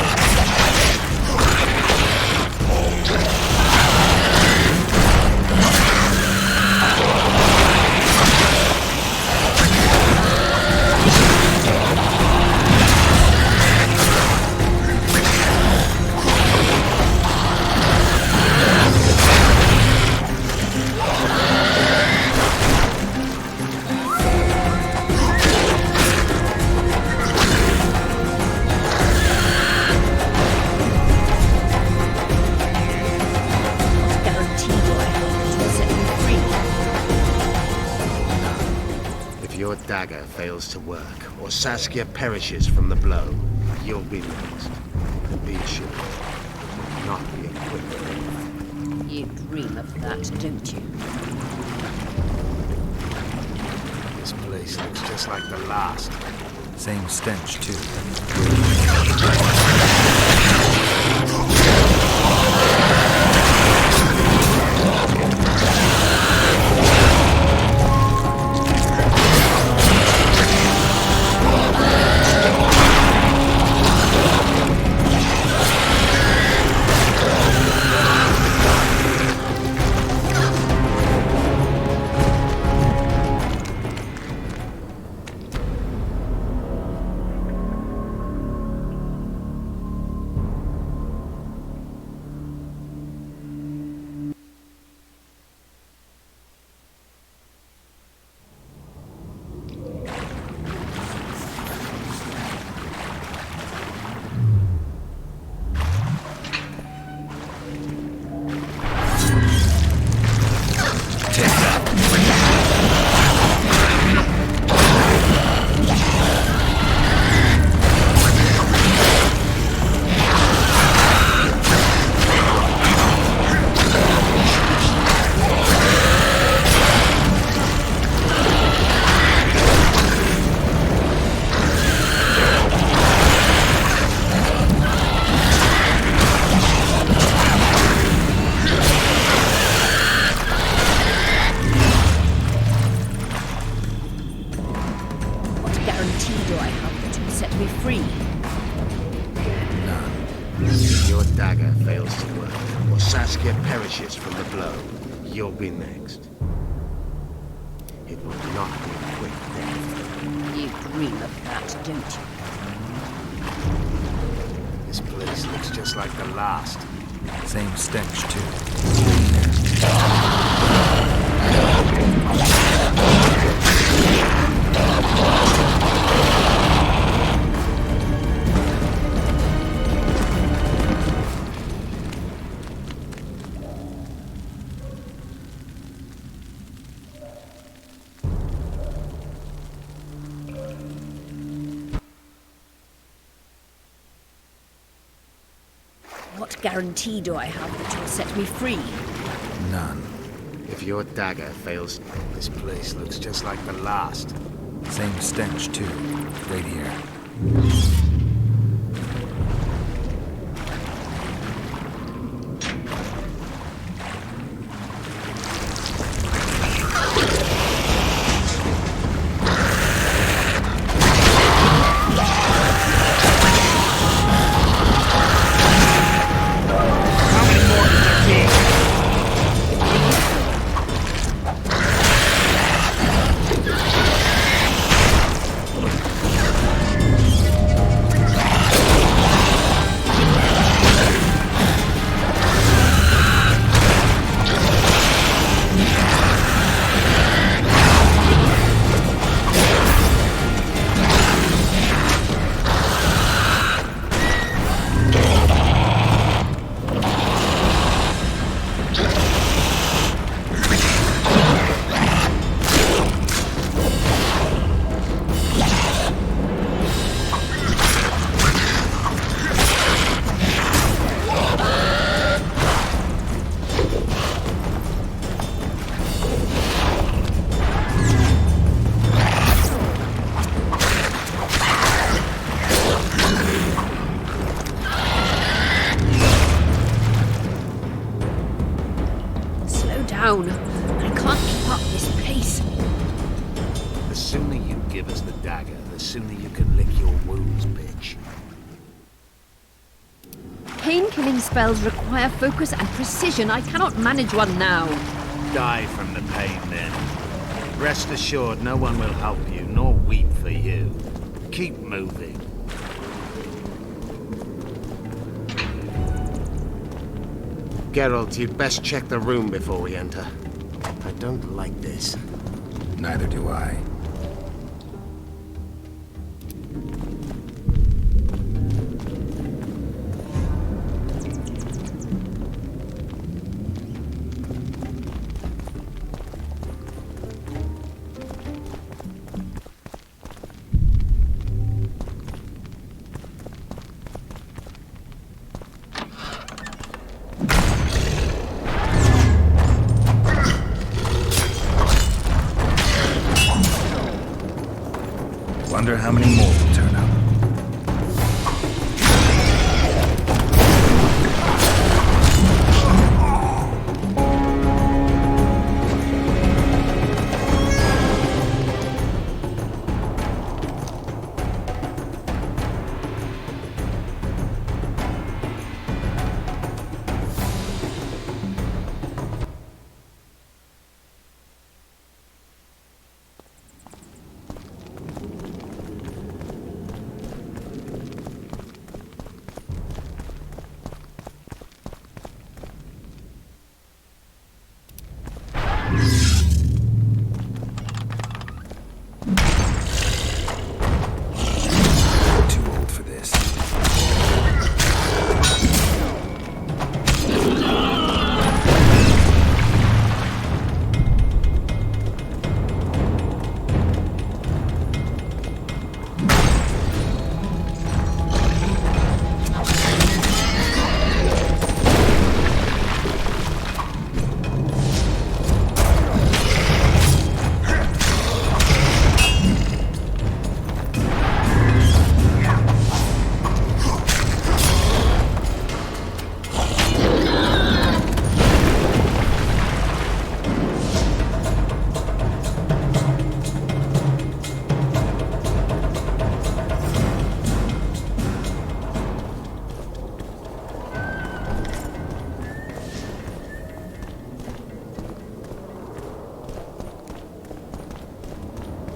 If your dagger fails to work, or Saskia perishes from the blow, you'll be next. Be sure, it will not be a quick thing. You dream of that, don't you? This place looks just like the last. Same stench, too. Saskia perishes from the blow, you'll be next. It will not be a quick thing. You dream of that, don't you? This place looks just like the last. Same stench, too. What guarantee do I have that you'll set me free? None. If your dagger fails, this place looks just like the last. Same stench, too. Right here. I can't keep up this pace. The sooner you give us the dagger, the sooner you can lick your wounds, bitch. pain-killing spells require focus and precision. I cannot manage one now. Die from the pain, then. Rest assured, no one will help you, nor weep for you. Keep moving. Geralt, you'd best check the room before we enter. I don't like this. Neither do I. Wonder how many more will turn up.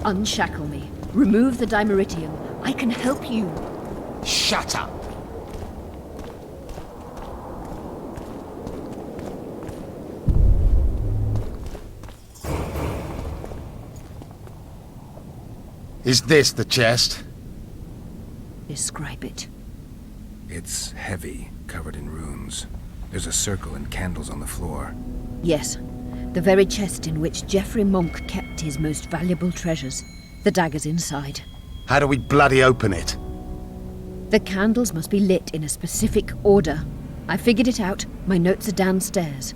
Unshackle me. Remove the Dimeritium. I can help you. Shut up! Is this the chest? Describe it. It's heavy, covered in runes. There's a circle and candles on the floor. Yes. The very chest in which Geoffrey Monk kept his most valuable treasures. The dagger's inside. How do we bloody open it? The candles must be lit in a specific order. I figured it out. My notes are downstairs.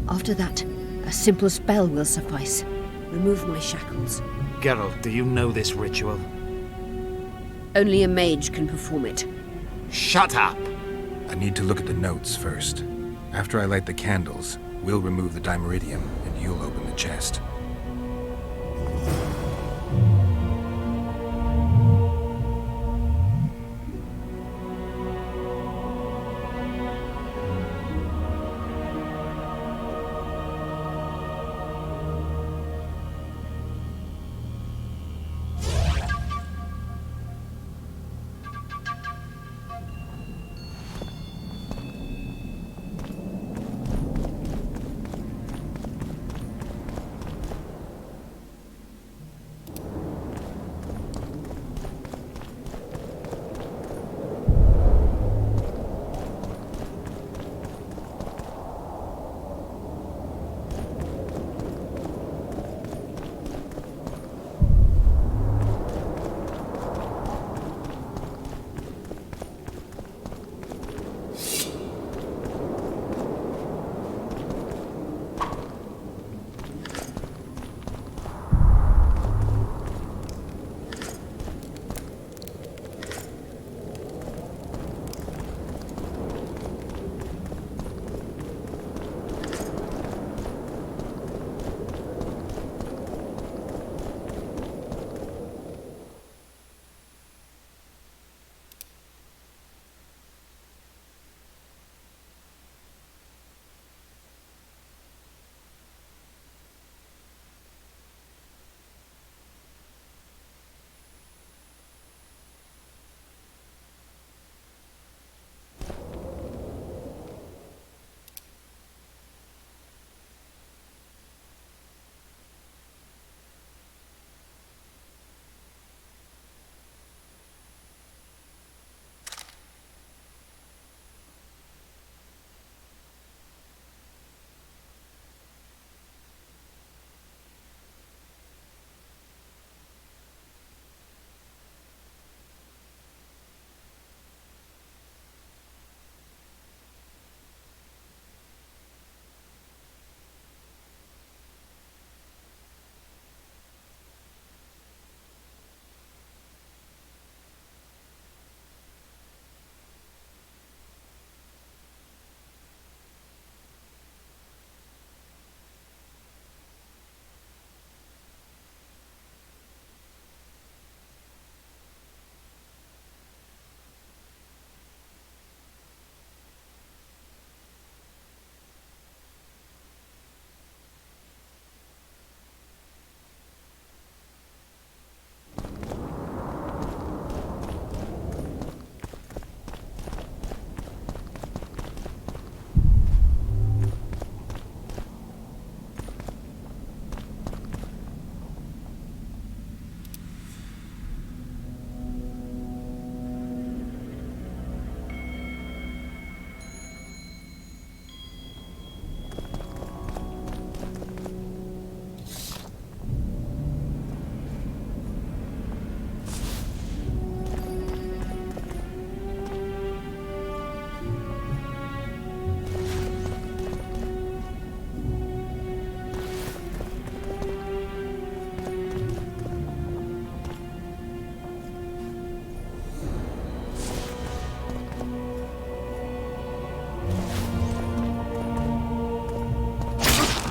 After that, a simple spell will suffice. Remove my shackles. Geralt, do you know this ritual? Only a mage can perform it. Shut up! I need to look at the notes first. After I light the candles, we'll remove the Dimeritium, and you'll open the chest.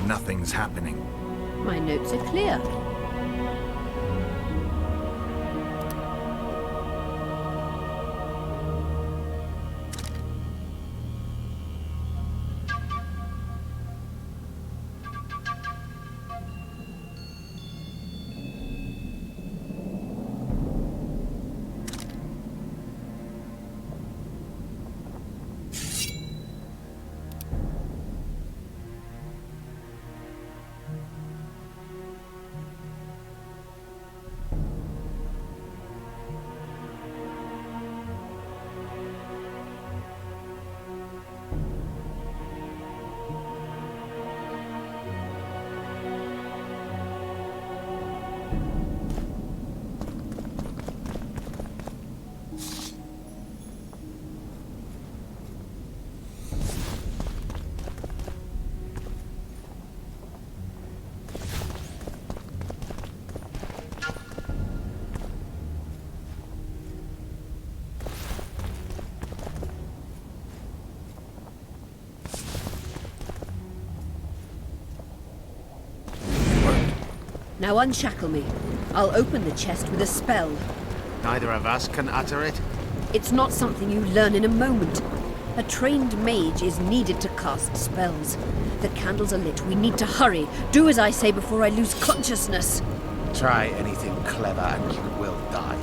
nothing's happening. My notes are clear. Now unshackle me. I'll open the chest with a spell. Neither of us can utter it. It's not something you learn in a moment. A trained mage is needed to cast spells. The candles are lit. We need to hurry. Do as I say before I lose consciousness. Try anything clever and you will die.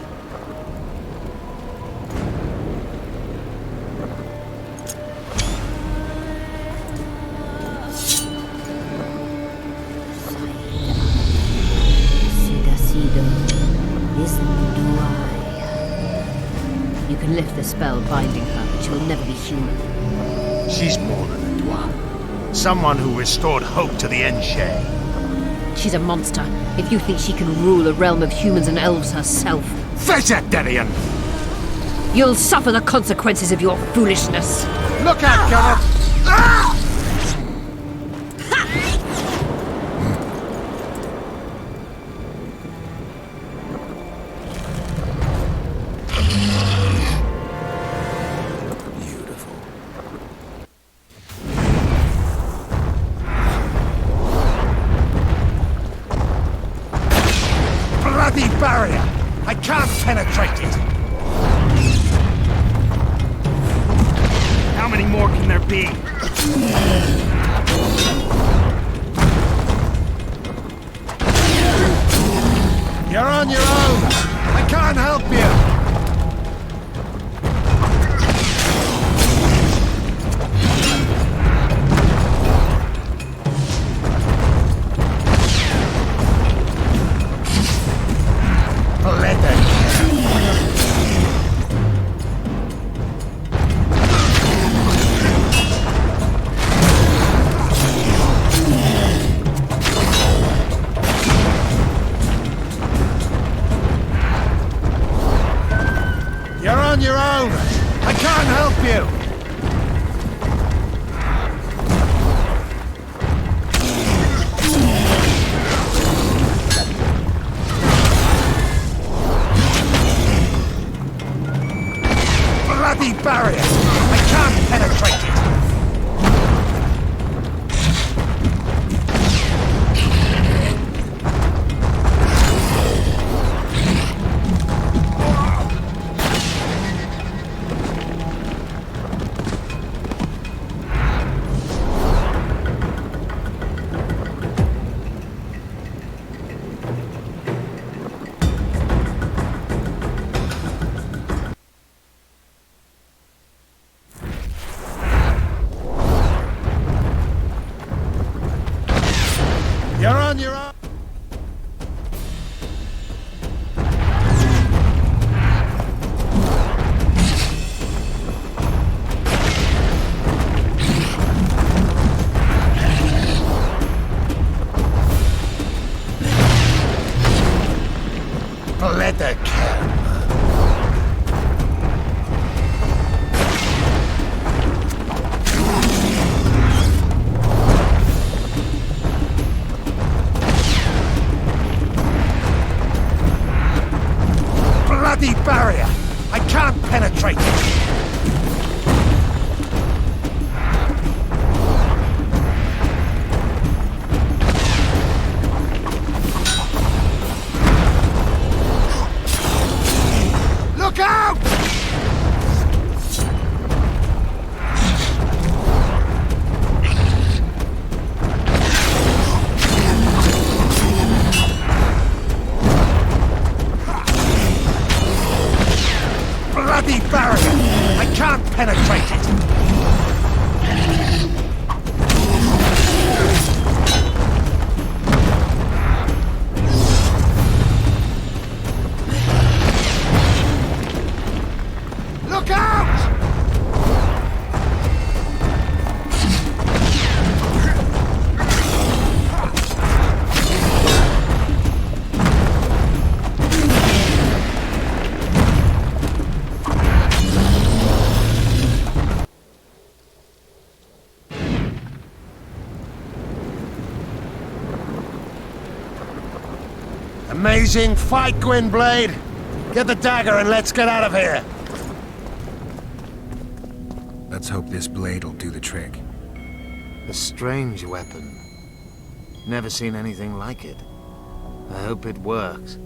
You can lift the spell binding her, but she will never be human. She's more than a dwarf. Someone who restored hope to the Enshea. She's a monster. If you think she can rule a realm of humans and elves herself... Vegetarian! You'll suffer the consequences of your foolishness. Look out, Garrett! Barrier! I can't penetrate it! How many more can there be? You're on your own! I can't help you! You're on your own! I can't help you! Bloody barrier! I can't penetrate it! penetrate it! Look out! Amazing fight, Gwynblade! Get the dagger and let's get out of here! Let's hope this blade'll do the trick. A strange weapon. Never seen anything like it. I hope it works.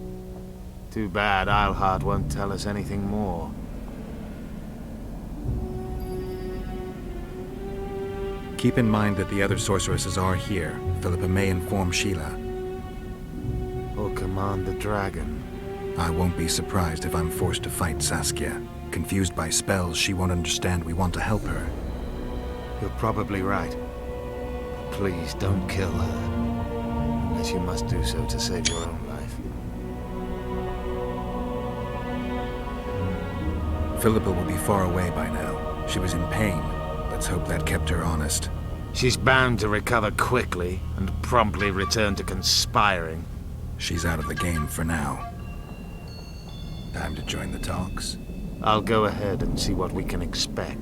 Too bad Eilhart won't tell us anything more. Keep in mind that the other sorceresses are here. Philippa may inform Sheila. Or command the dragon. I won't be surprised if I'm forced to fight Saskia. Confused by spells, she won't understand we want to help her. You're probably right. Please don't kill her. Unless you must do so to save your own life. Philippa will be far away by now. She was in pain. Let's hope that kept her honest. She's bound to recover quickly and promptly return to conspiring. She's out of the game for now. Time to join the talks. I'll go ahead and see what we can expect.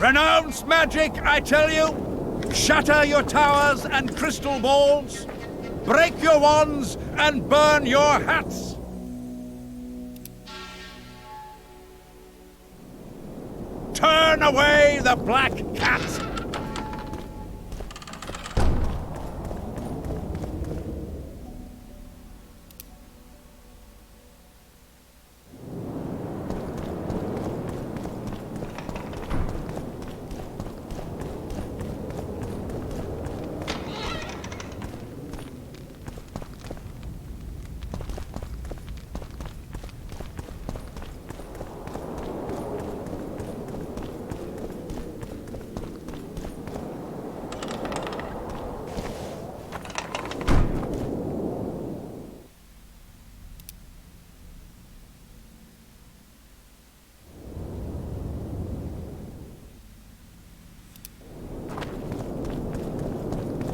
Pronounce magic, I tell you! Shatter your towers and crystal balls! Break your wands and burn your hats! Turn away the black cat!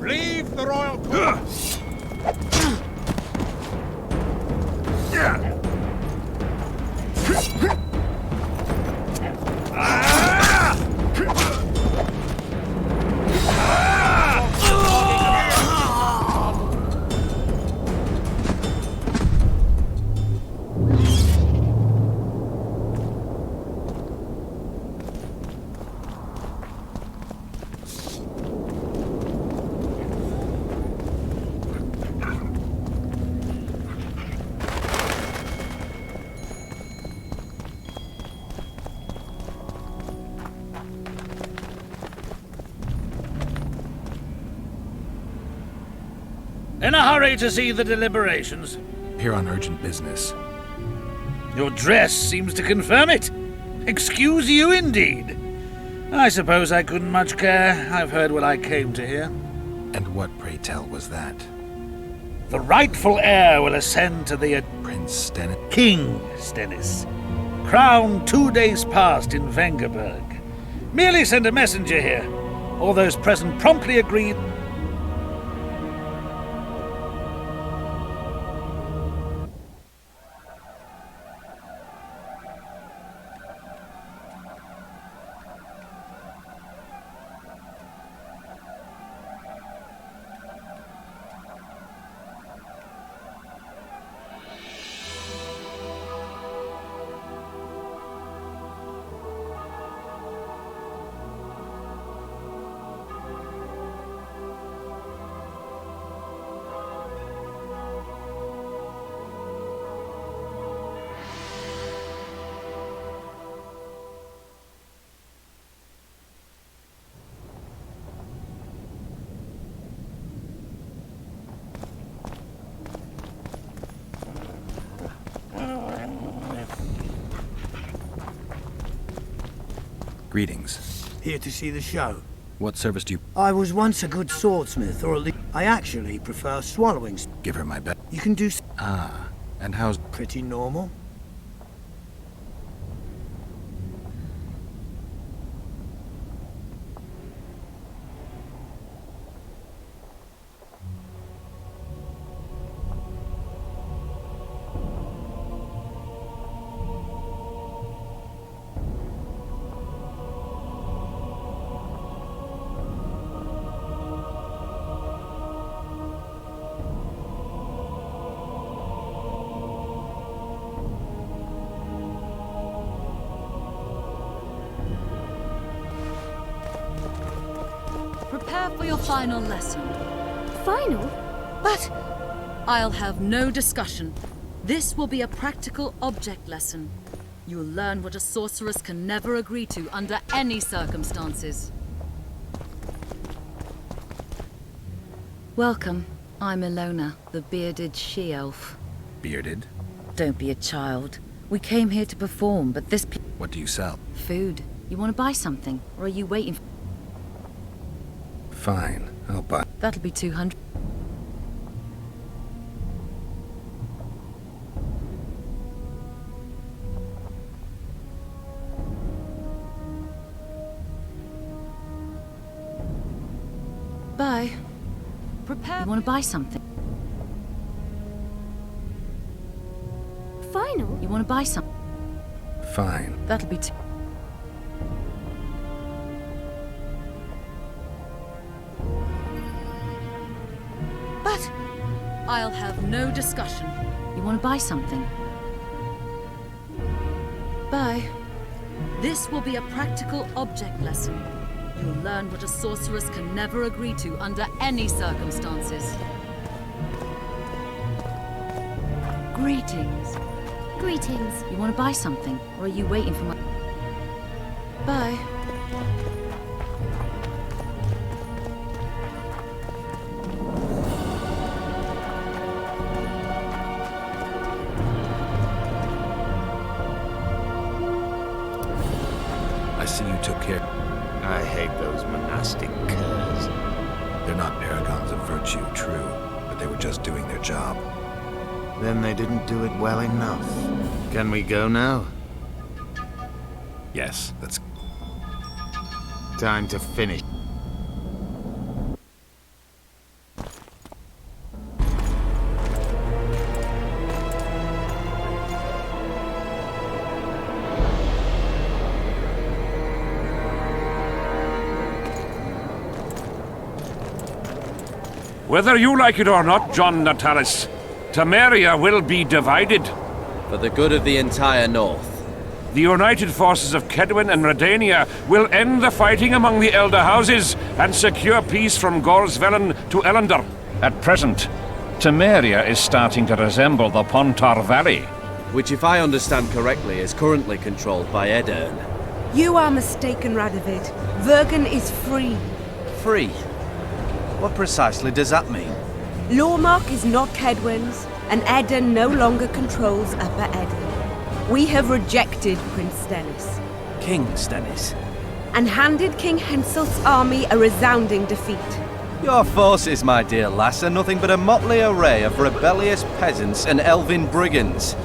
Leave the royal court! In a hurry to see the deliberations? Here on urgent business. Your dress seems to confirm it. Excuse you indeed. I suppose I couldn't much care. I've heard what I came to hear. And what, pray tell, was that? The rightful heir will ascend to the Prince Stennis. King Stennis. Crowned 2 days past in Vengerberg. Merely send a messenger here. All those present promptly agreed. Greetings. Here to see the show. What service do you... I was once a good swordsmith, or at least I actually prefer swallowing. Give her my bet. You can do... Ah, and how's... Pretty normal. Prepare for your final lesson. Final? But I'll have no discussion. This will be a practical object lesson. You'll learn what a sorceress can never agree to under any circumstances. Welcome. I'm Ilona, the bearded she-elf. Bearded? Don't be a child. We came here to perform, but this... What do you sell? Food. You want to buy something? Or are you waiting for... Fine, I'll buy... That'll be 200. Bye. Prepare. You want to buy something? Final? You want to buy something? Fine. That'll be But I'll have no discussion. You want to buy something? Buy. This will be a practical object lesson. You'll learn what a sorceress can never agree to under any circumstances. Greetings. Greetings. You want to buy something? Or are you waiting for my... Buy. I see you took care. I hate those monastic curs. They're not paragons of virtue, true, but they were just doing their job. Then they didn't do it well enough. Can we go now? Yes, that's... Time to finish. Whether you like it or not, John Natalis, Temeria will be divided. For the good of the entire North. The united forces of Kedwin and Redania will end the fighting among the Elder Houses and secure peace from Gorsvelen to Ellender. At present, Temeria is starting to resemble the Pontar Valley. Which, if I understand correctly, is currently controlled by Edirn. You are mistaken, Radovid. Vergen is free. Free? What precisely does that mean? Lawmark is not Kedwin's, and Edirn no longer controls Upper Edirn. We have rejected Prince Stennis. King Stennis? And handed King Henselt's army a resounding defeat. Your forces, my dear lass, are nothing but a motley array of rebellious peasants and elven brigands.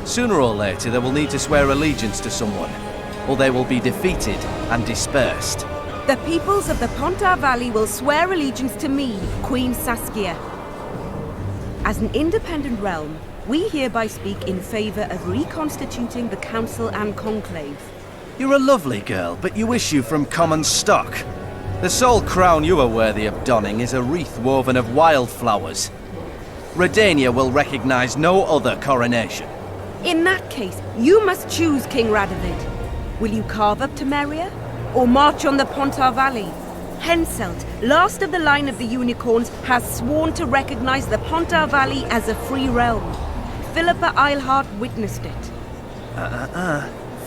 Sooner or later, they will need to swear allegiance to someone, or they will be defeated and dispersed. The peoples of the Pontar Valley will swear allegiance to me, Queen Saskia. As an independent realm, we hereby speak in favor of reconstituting the Council and Conclave. You're a lovely girl, but you issue from common stock. The sole crown you are worthy of donning is a wreath woven of wildflowers. Redania will recognize no other coronation. In that case, you must choose, King Radovid. Will you carve up Temeria, or march on the Pontar Valley? Henselt, last of the line of the unicorns, has sworn to recognize the Pontar Valley as a free realm. Philippa Eilhart witnessed it.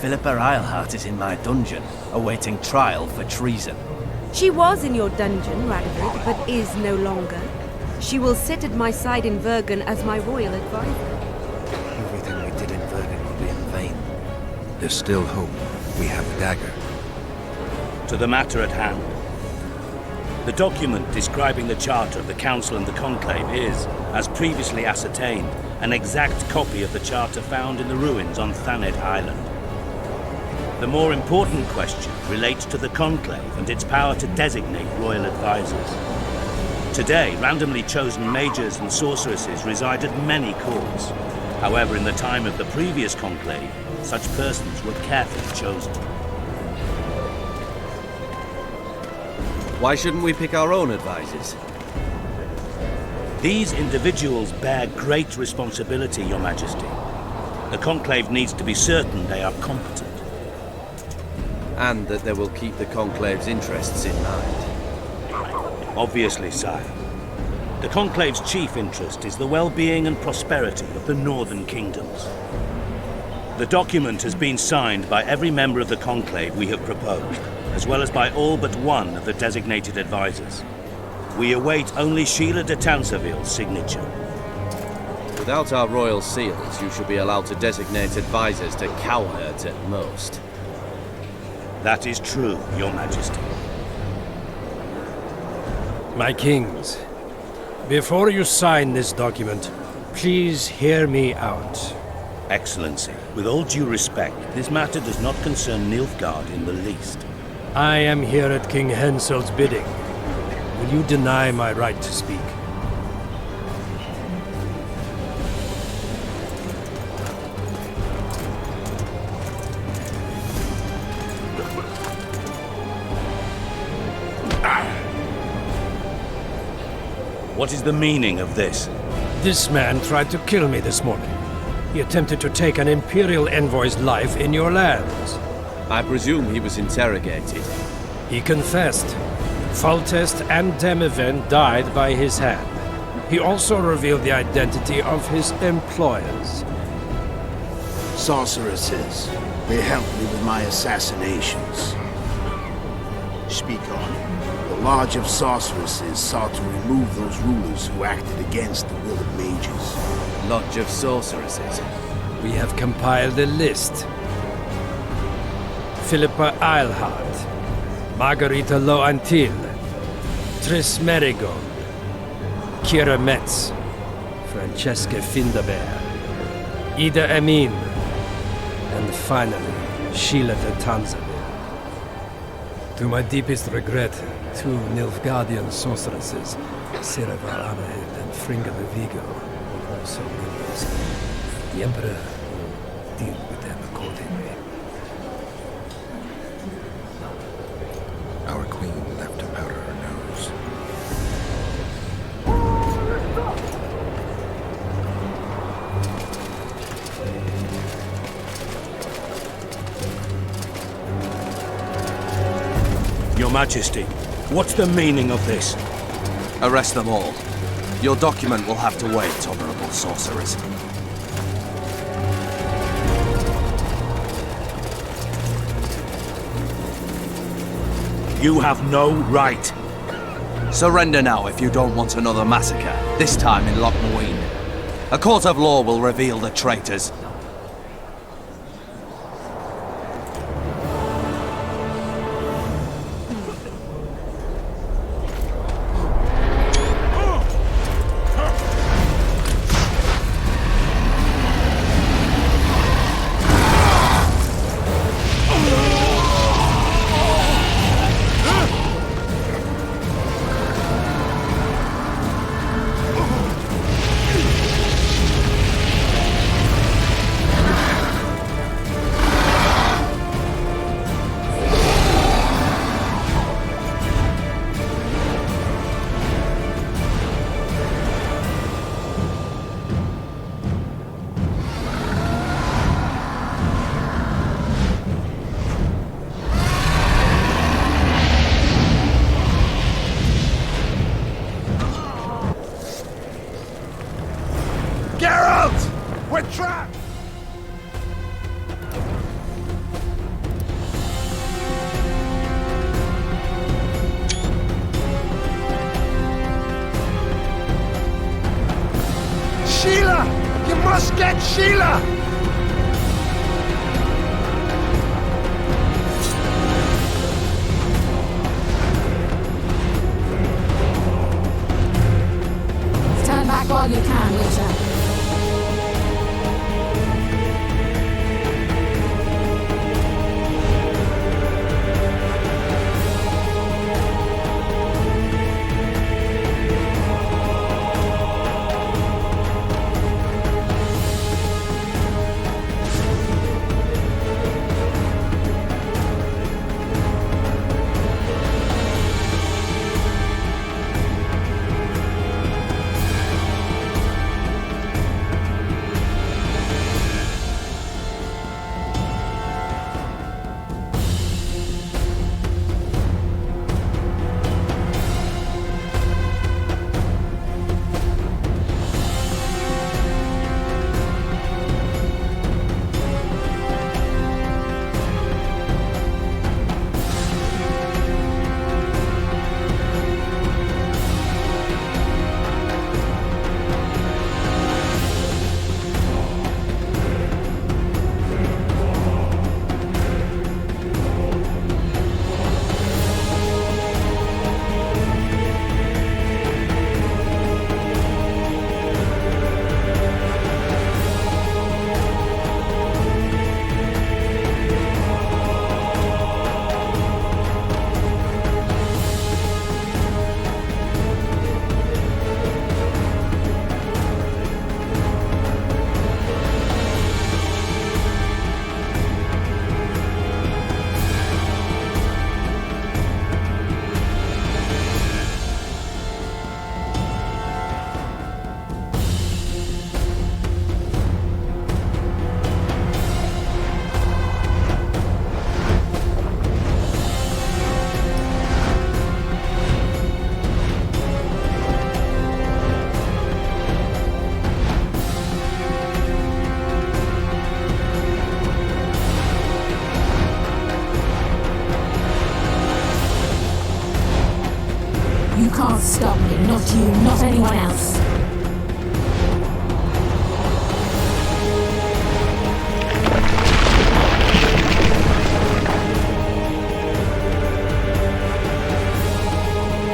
Philippa Eilhart is in my dungeon, awaiting trial for treason. She was in your dungeon, Radovid, but is no longer. She will sit at my side in Vergen as my royal advisor. Everything we did in Vergen will be in vain. There's still hope. We have the dagger. To the matter at hand. The document describing the Charter of the Council and the Conclave is, as previously ascertained, an exact copy of the Charter found in the ruins on Thanet Island. The more important question relates to the Conclave and its power to designate royal advisors. Today, randomly chosen mages and sorceresses reside at many courts. However, in the time of the previous Conclave, such persons were carefully chosen. Why shouldn't we pick our own advisors? These individuals bear great responsibility, Your Majesty. The Conclave needs to be certain they are competent. And that they will keep the Conclave's interests in mind. Obviously, sire. The Conclave's chief interest is the well-being and prosperity of the northern kingdoms. The document has been signed by every member of the Conclave we have proposed, as well as by all but one of the designated advisors. We await only Sheila de Tanseville's signature. Without our royal seals, you should be allowed to designate advisors to cowherd at most. That is true, Your Majesty. My kings, before you sign this document, please hear me out. Excellency, with all due respect, this matter does not concern Nilfgaard in the least. I am here at King Henselt's bidding. Will you deny my right to speak? What is the meaning of this? This man tried to kill me this morning. He attempted to take an Imperial envoy's life in your lands. I presume he was interrogated. He confessed. Foltest and Demiven died by his hand. He also revealed the identity of his employers. Sorceresses. They helped me with my assassinations. Speak on. The Lodge of Sorceresses sought to remove those rulers who acted against the will of mages. Lodge of Sorceresses? We have compiled a list. Philippa Eilhart, Margarita Loantil, Triss Merigold, Kira Metz, Francesca Findaber, Ida Emin, and finally, Sheila de Tanzaville. To my deepest regret, 2 Nilfgaardian sorceresses, Seravar Anahed and Fringa de Vigo, were also members. The Emperor will deal with them accordingly. Our queen left to powder her nose. Your Majesty, what's the meaning of this? Arrest them all. Your document will have to wait, Honorable Sorceress. You have no right. Surrender now if you don't want another massacre, this time in Loch Muin. A court of law will reveal the traitors. We're trapped! Sheila! You must get Sheila! Stand back while you can, Witcher. You can't stop me, not you, not anyone else.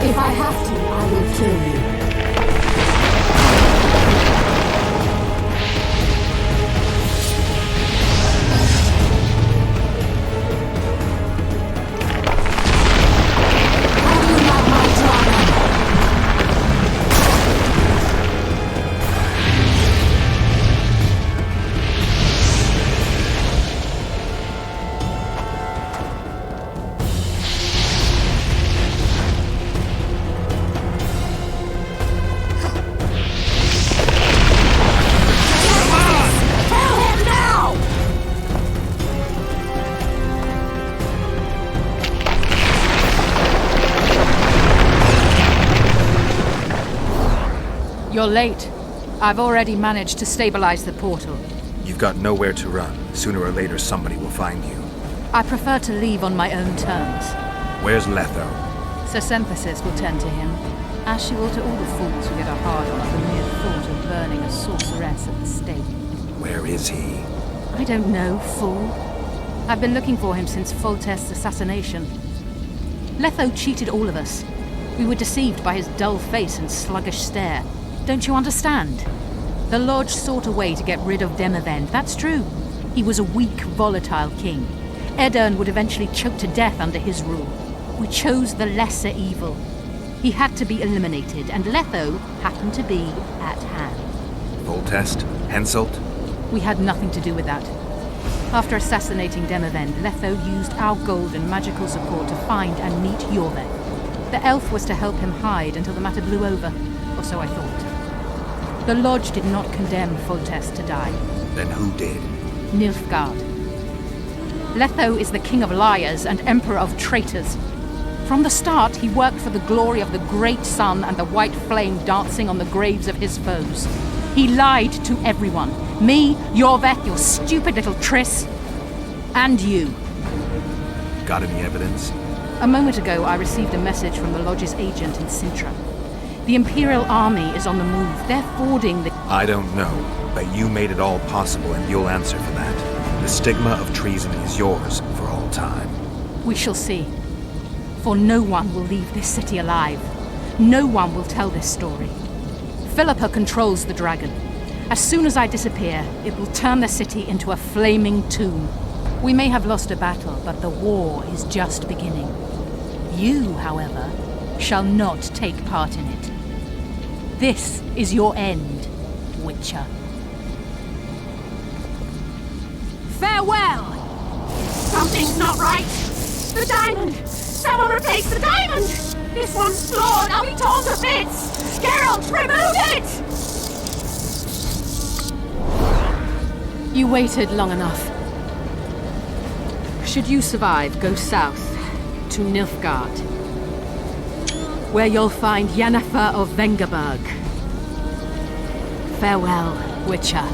If I have to, I will kill you. You're late. I've already managed to stabilize the portal. You've got nowhere to run. Sooner or later, somebody will find you. I prefer to leave on my own terms. Where's Letho? Synthesis will tend to him, as she will to all the fools who get a hard-on at the mere thought of burning a sorceress at the stake. Where is he? I don't know, fool. I've been looking for him since Foltest's assassination. Letho cheated all of us. We were deceived by his dull face and sluggish stare. Don't you understand? The Lodge sought a way to get rid of Demavend, that's true. He was a weak, volatile king. Edirn would eventually choke to death under his rule. We chose the lesser evil. He had to be eliminated, and Letho happened to be at hand. Foltest? Henselt? We had nothing to do with that. After assassinating Demavend, Letho used our gold and magical support to find and meet Yorveth. The elf was to help him hide until the matter blew over, or so I thought. The Lodge did not condemn Foltest to die. Then who did? Nilfgaard. Letho is the king of liars and emperor of traitors. From the start, he worked for the glory of the great sun and the white flame dancing on the graves of his foes. He lied to everyone. Me, Yorveth, your stupid little Triss, and you. Got any evidence? A moment ago, I received a message from the Lodge's agent in Sintra. The Imperial Army is on the move. They're fording the... I don't know, but you made it all possible and you'll answer for that. The stigma of treason is yours for all time. We shall see. For no one will leave this city alive. No one will tell this story. Philippa controls the dragon. As soon as I disappear, it will turn the city into a flaming tomb. We may have lost a battle, but the war is just beginning. You, however, shall not take part in it. This is your end, Witcher. Farewell! Something's not right! The diamond! Someone replace the diamond! This one's flawed! I'll be torn to bits! Geralt, remove it! You waited long enough. Should you survive, go south to Nilfgaard, where you'll find Yennefer of Vengerberg. Farewell, Witcher.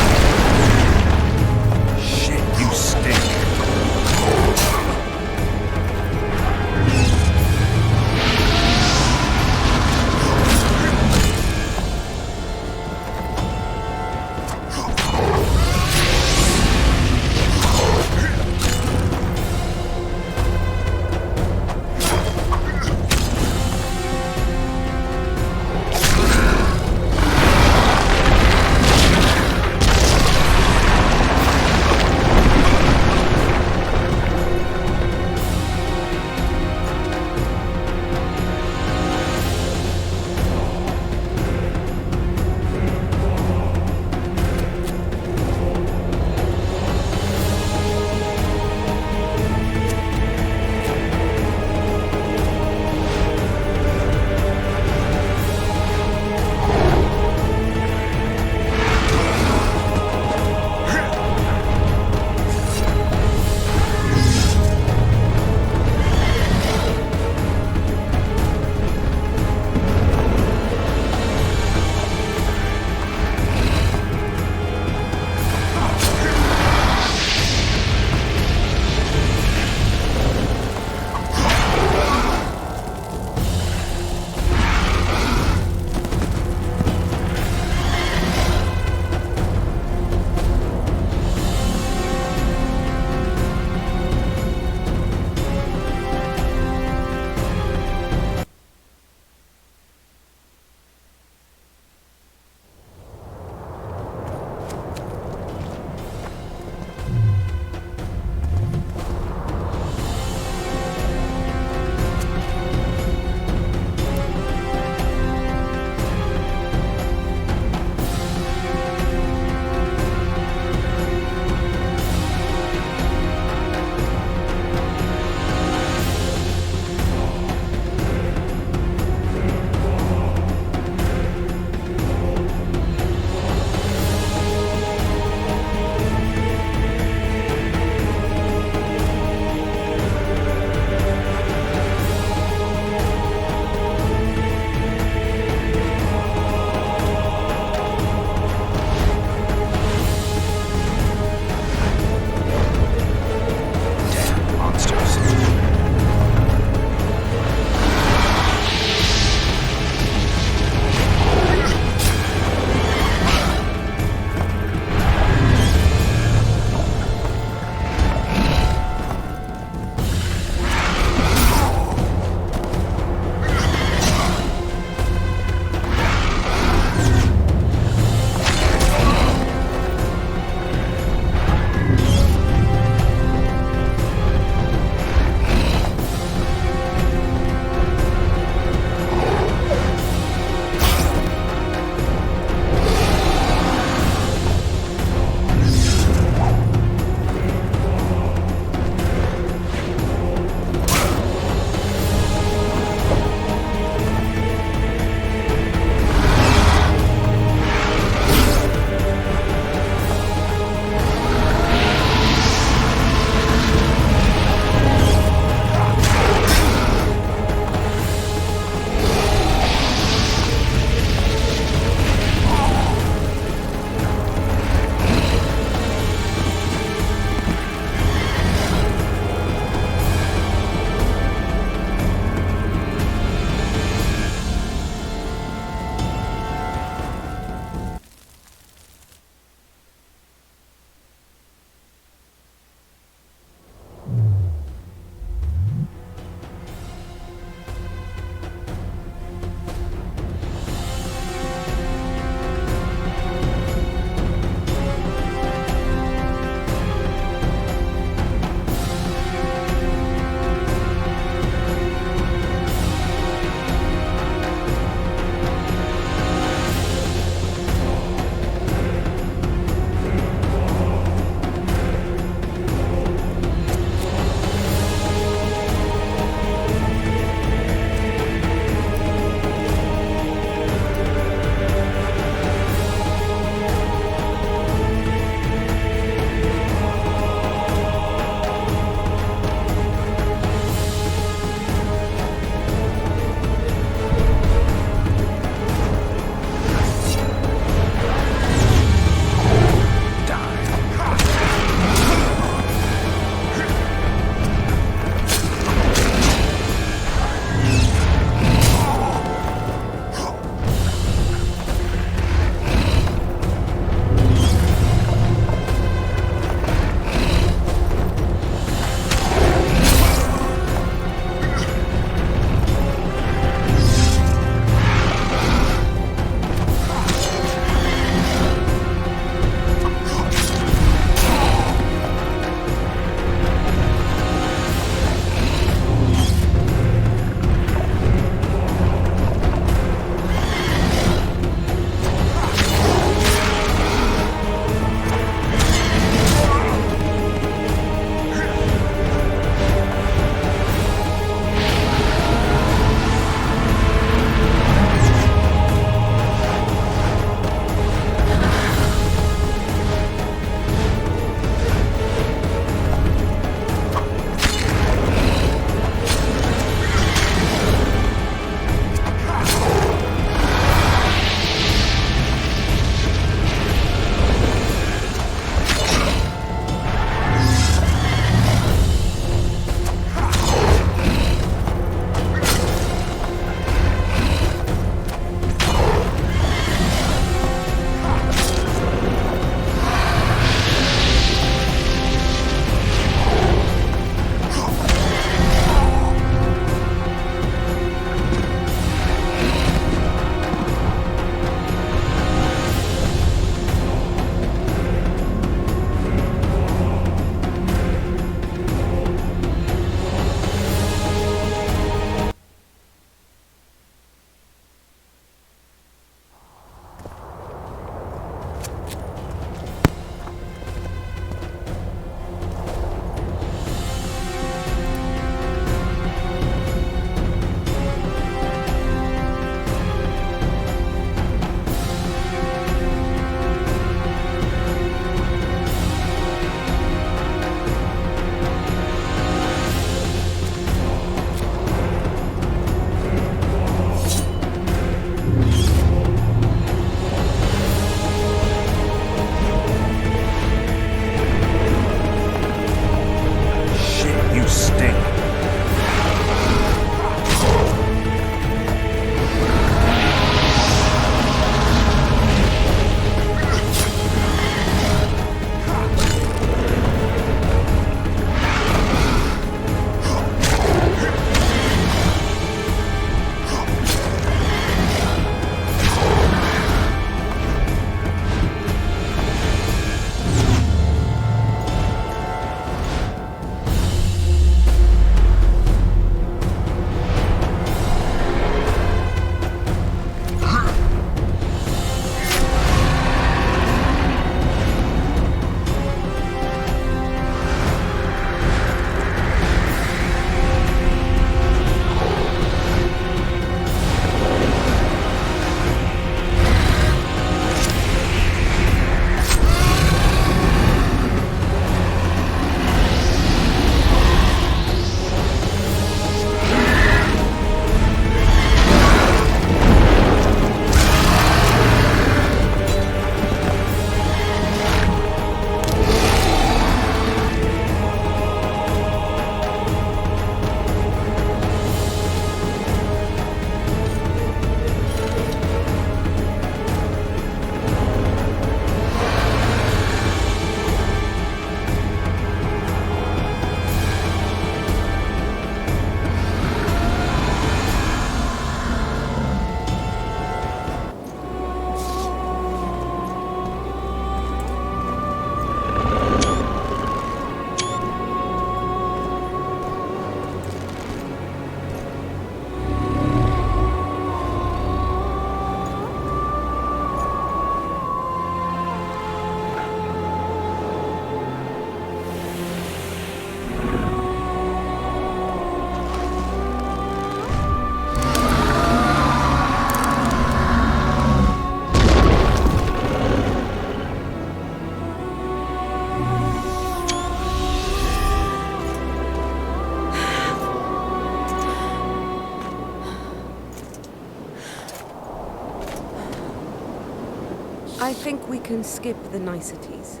I think we can skip the niceties.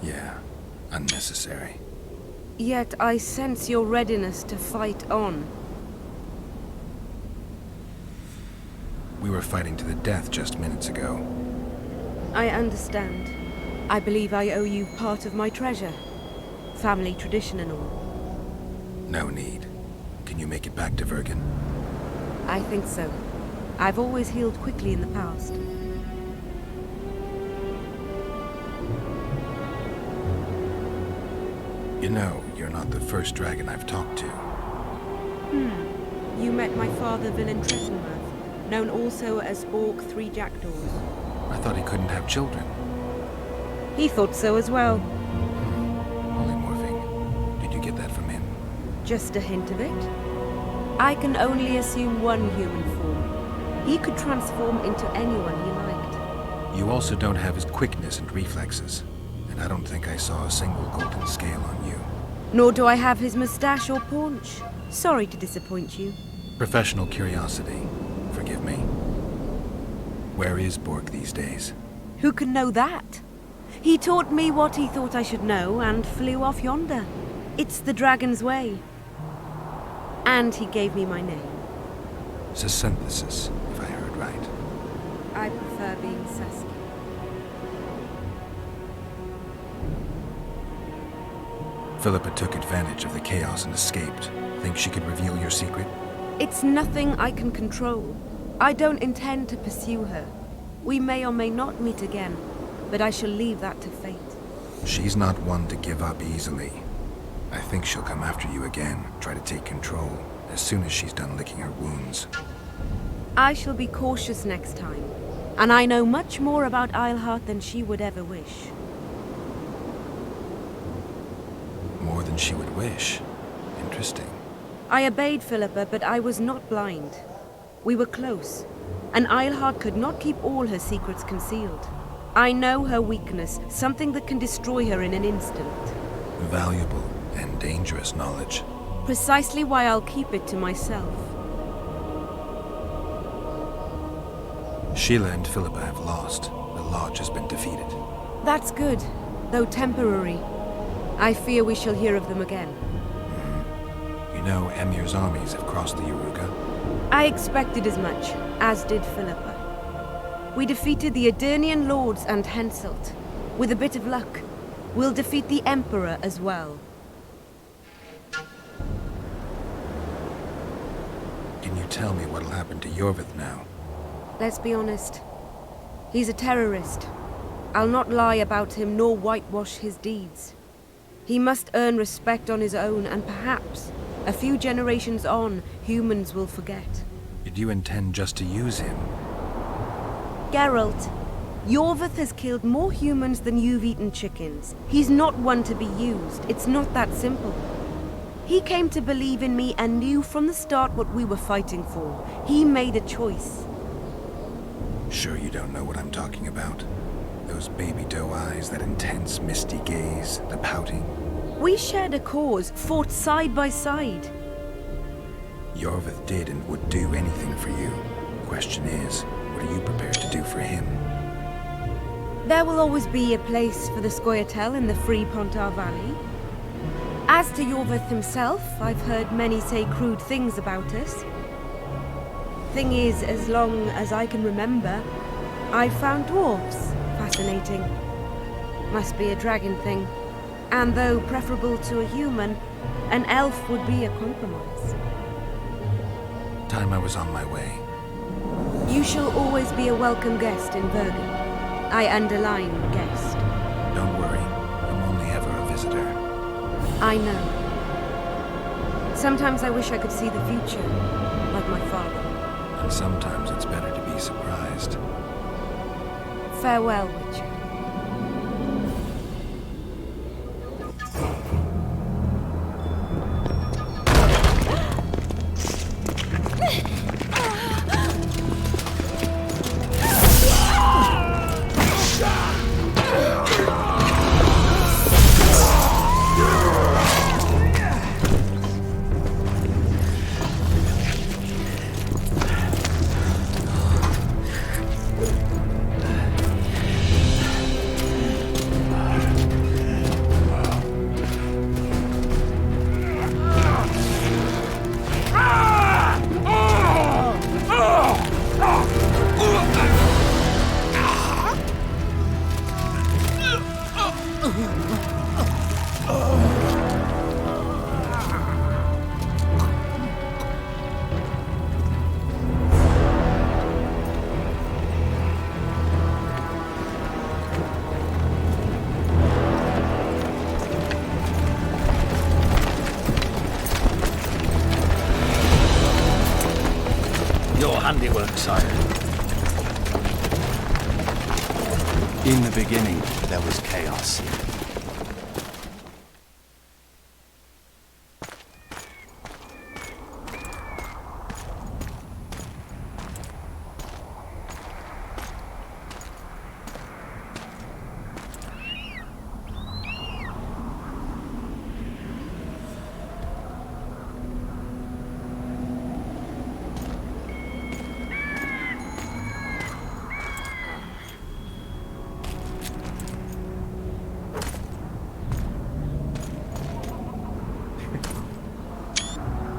Yeah, unnecessary. Yet I sense your readiness to fight on. We were fighting to the death just minutes ago. I understand. I believe I owe you part of my treasure. Family tradition and all. No need. Can you make it back to Vergen? I think so. I've always healed quickly in the past. You know, you're not the first dragon I've talked to. You met my father, Villain Trettenworth, known also as Borg Three Jackdaws. I thought he couldn't have children. He thought so as well. Polymorphing. Did you get that from him? Just a hint of it. I can only assume one human form. He could transform into anyone he liked. You also don't have his quickness and reflexes. And I don't think I saw a single golden scale on you. Nor do I have his mustache or paunch. Sorry to disappoint you. Professional curiosity. Forgive me. Where is Borg these days? Who can know that? He taught me what he thought I should know and flew off yonder. It's the dragon's way. And he gave me my name. Synthesis, if I heard right. I prefer being Saskia. Philippa took advantage of the chaos and escaped. Think she could reveal your secret? It's nothing I can control. I don't intend to pursue her. We may or may not meet again, but I shall leave that to fate. She's not one to give up easily. I think she'll come after you again, try to take control, as soon as she's done licking her wounds. I shall be cautious next time, and I know much more about Eilhart than she would ever wish. More than she would wish. Interesting. I obeyed Philippa, but I was not blind. We were close, and Eilhart could not keep all her secrets concealed. I know her weakness, something that can destroy her in an instant. Valuable and dangerous knowledge. Precisely why I'll keep it to myself. Sheila and Philippa have lost. The Lodge has been defeated. That's good, though temporary. I fear we shall hear of them again. You know, Emir's armies have crossed the Yaruga. I expected as much, as did Philippa. We defeated the Edirnian lords and Henselt. With a bit of luck, we'll defeat the Emperor as well. Can you tell me what'll happen to Yorvith now? Let's be honest. He's a terrorist. I'll not lie about him nor whitewash his deeds. He must earn respect on his own, and perhaps, a few generations on, humans will forget. Did you intend just to use him? Geralt, Yorvith has killed more humans than you've eaten chickens. He's not one to be used. It's not that simple. He came to believe in me and knew from the start what we were fighting for. He made a choice. Sure you don't know what I'm talking about? Those baby doe eyes, that intense misty gaze, the pouting. We shared a cause, fought side by side. Yorvith did and would do anything for you. Question is, what are you prepared to do for him? There will always be a place for the Scoia'tael in the free Pontar Valley. As to Yorvith himself, I've heard many say crude things about us. Thing is, as long as I can remember, I've found dwarves fascinating. Must be a dragon thing. And though preferable to a human, an elf would be a compromise. Time I was on my way. You shall always be a welcome guest in Vergen. I underline guest. Don't worry, I'm only ever a visitor. I know. Sometimes I wish I could see the future, like my father. And sometimes it's better to be surprised. Farewell, Witcher. Your handiwork, sire. In the beginning, there was chaos.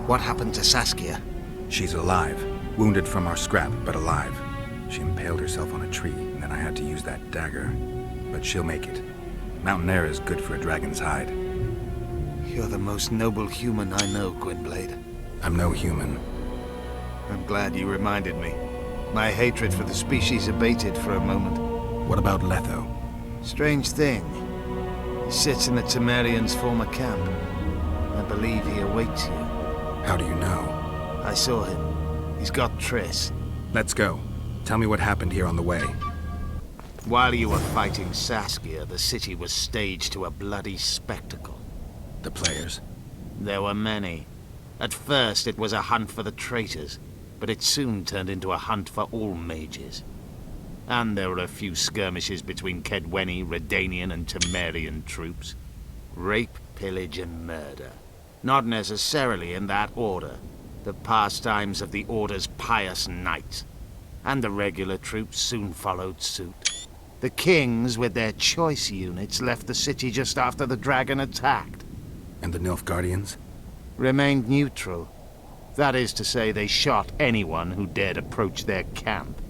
What happened to Saskia? She's alive. Wounded from our scrap, but alive. She impaled herself on a tree, and then I had to use that dagger. But she'll make it. Mountain air is good for a dragon's hide. You're the most noble human I know, Gwynblade. I'm no human. I'm glad you reminded me. My hatred for the species abated for a moment. What about Letho? Strange thing. He sits in the Temerians' former camp. I believe he awaits you. How do you know? I saw him. He's got Triss. Let's go. Tell me what happened here on the way. While you were fighting Saskia, the city was staged to a bloody spectacle. The players? There were many. At first, it was a hunt for the traitors, but it soon turned into a hunt for all mages. And there were a few skirmishes between Kedweni, Redanian, and Temerian troops. Rape, pillage, and murder. Not necessarily in that order. The pastimes of the Order's pious knights. And the regular troops soon followed suit. The kings, with their choice units, left the city just after the dragon attacked. And the Nilfgaardians? Remained neutral. That is to say, they shot anyone who dared approach their camp.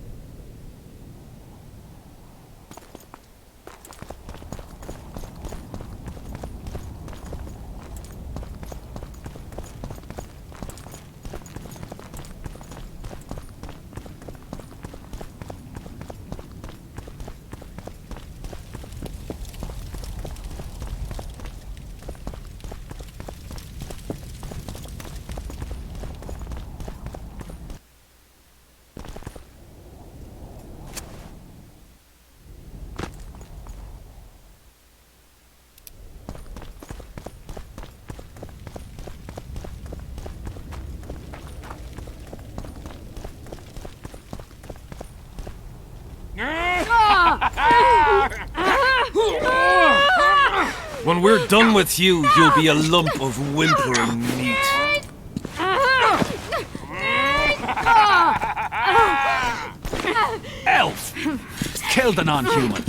When we're done with you, you'll be a lump of whimpering meat. Elf! Kill the non-human!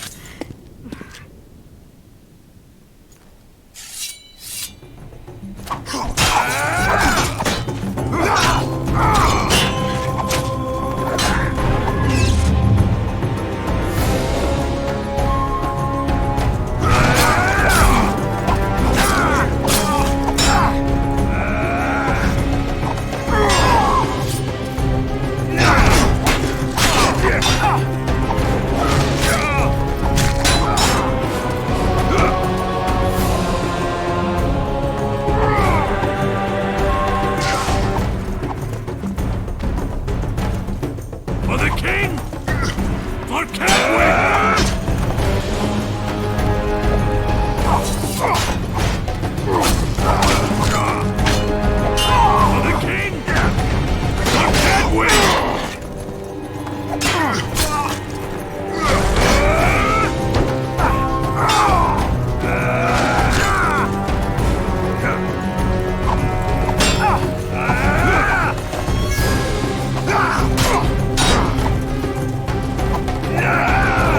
Yeah!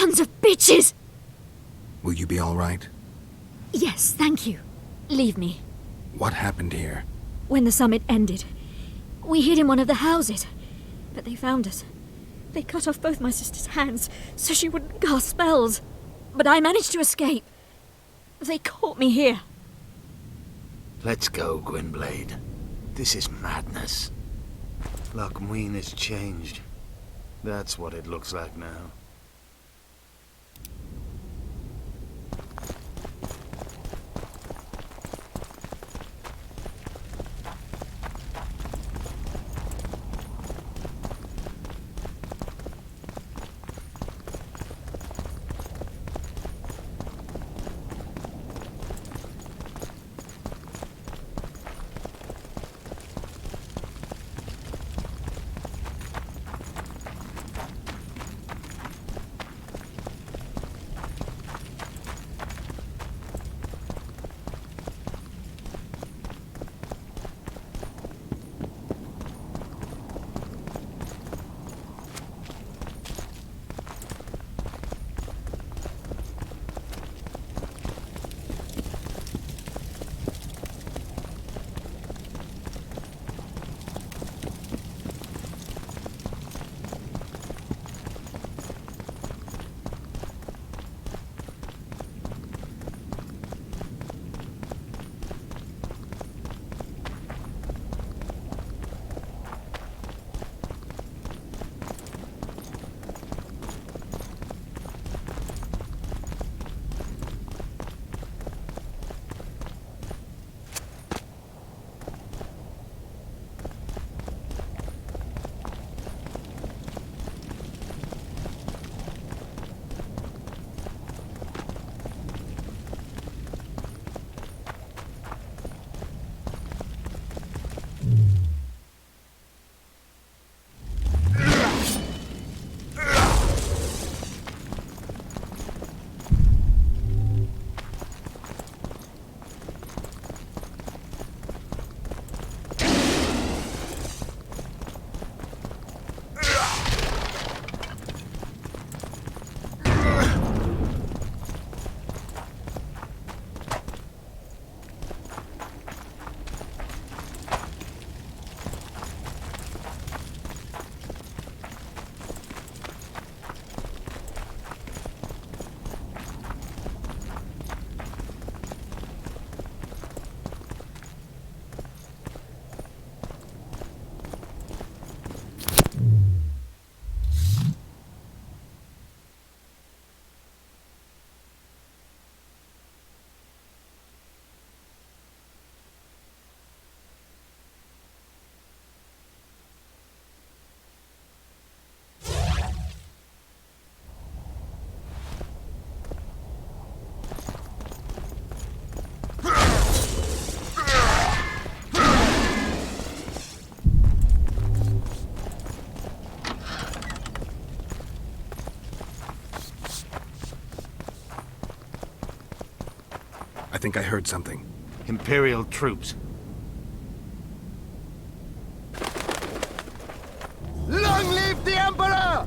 Sons of bitches! Will you be all right? Yes, thank you. Leave me. What happened here? When the summit ended, we hid in one of the houses. But they found us. They cut off both my sister's hands so she wouldn't cast spells. But I managed to escape. They caught me here. Let's go, Gwynblade. This is madness. Loch Muin has changed. That's what it looks like now. I think I heard something. Imperial troops. Long live the Emperor!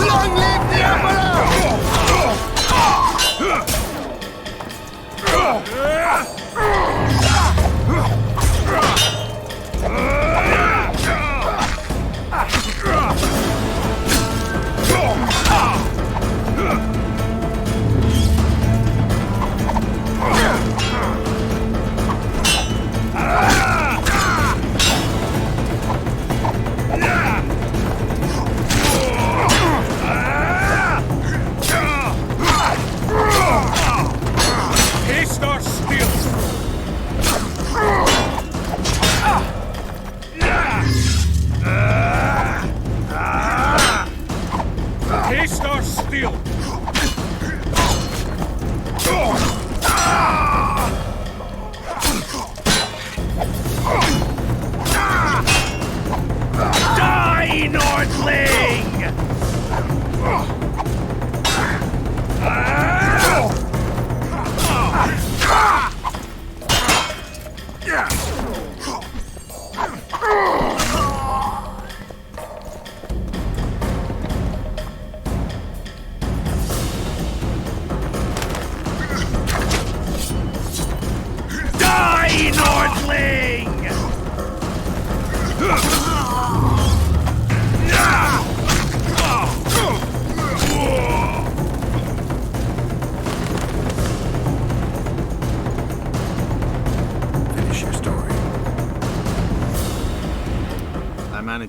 Long live the Emperor! Die!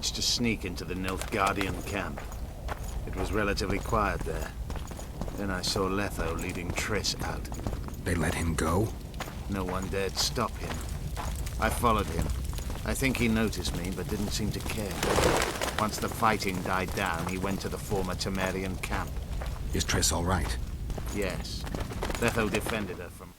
managed to sneak into the Nilfgaardian camp. It was relatively quiet there. Then I saw Letho leading Triss out. They let him go? No one dared stop him. I followed him. I think he noticed me, but didn't seem to care. Once the fighting died down, he went to the former Temerian camp. Is Triss all right? Yes. Letho defended her from...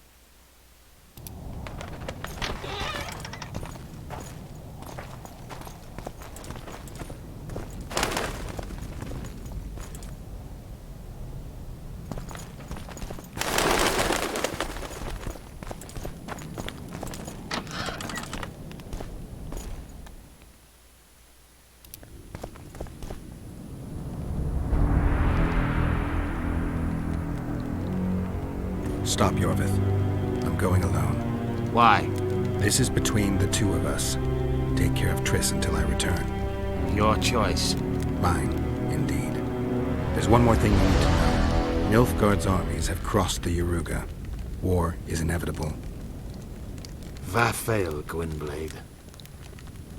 Stop, Yorvith. I'm going alone. Why? This is between the two of us. Take care of Triss until I return. Your choice. Mine, indeed. There's one more thing you need to know. Nilfgaard's armies have crossed the Yaruga. War is inevitable. Vafail, Gwynblade.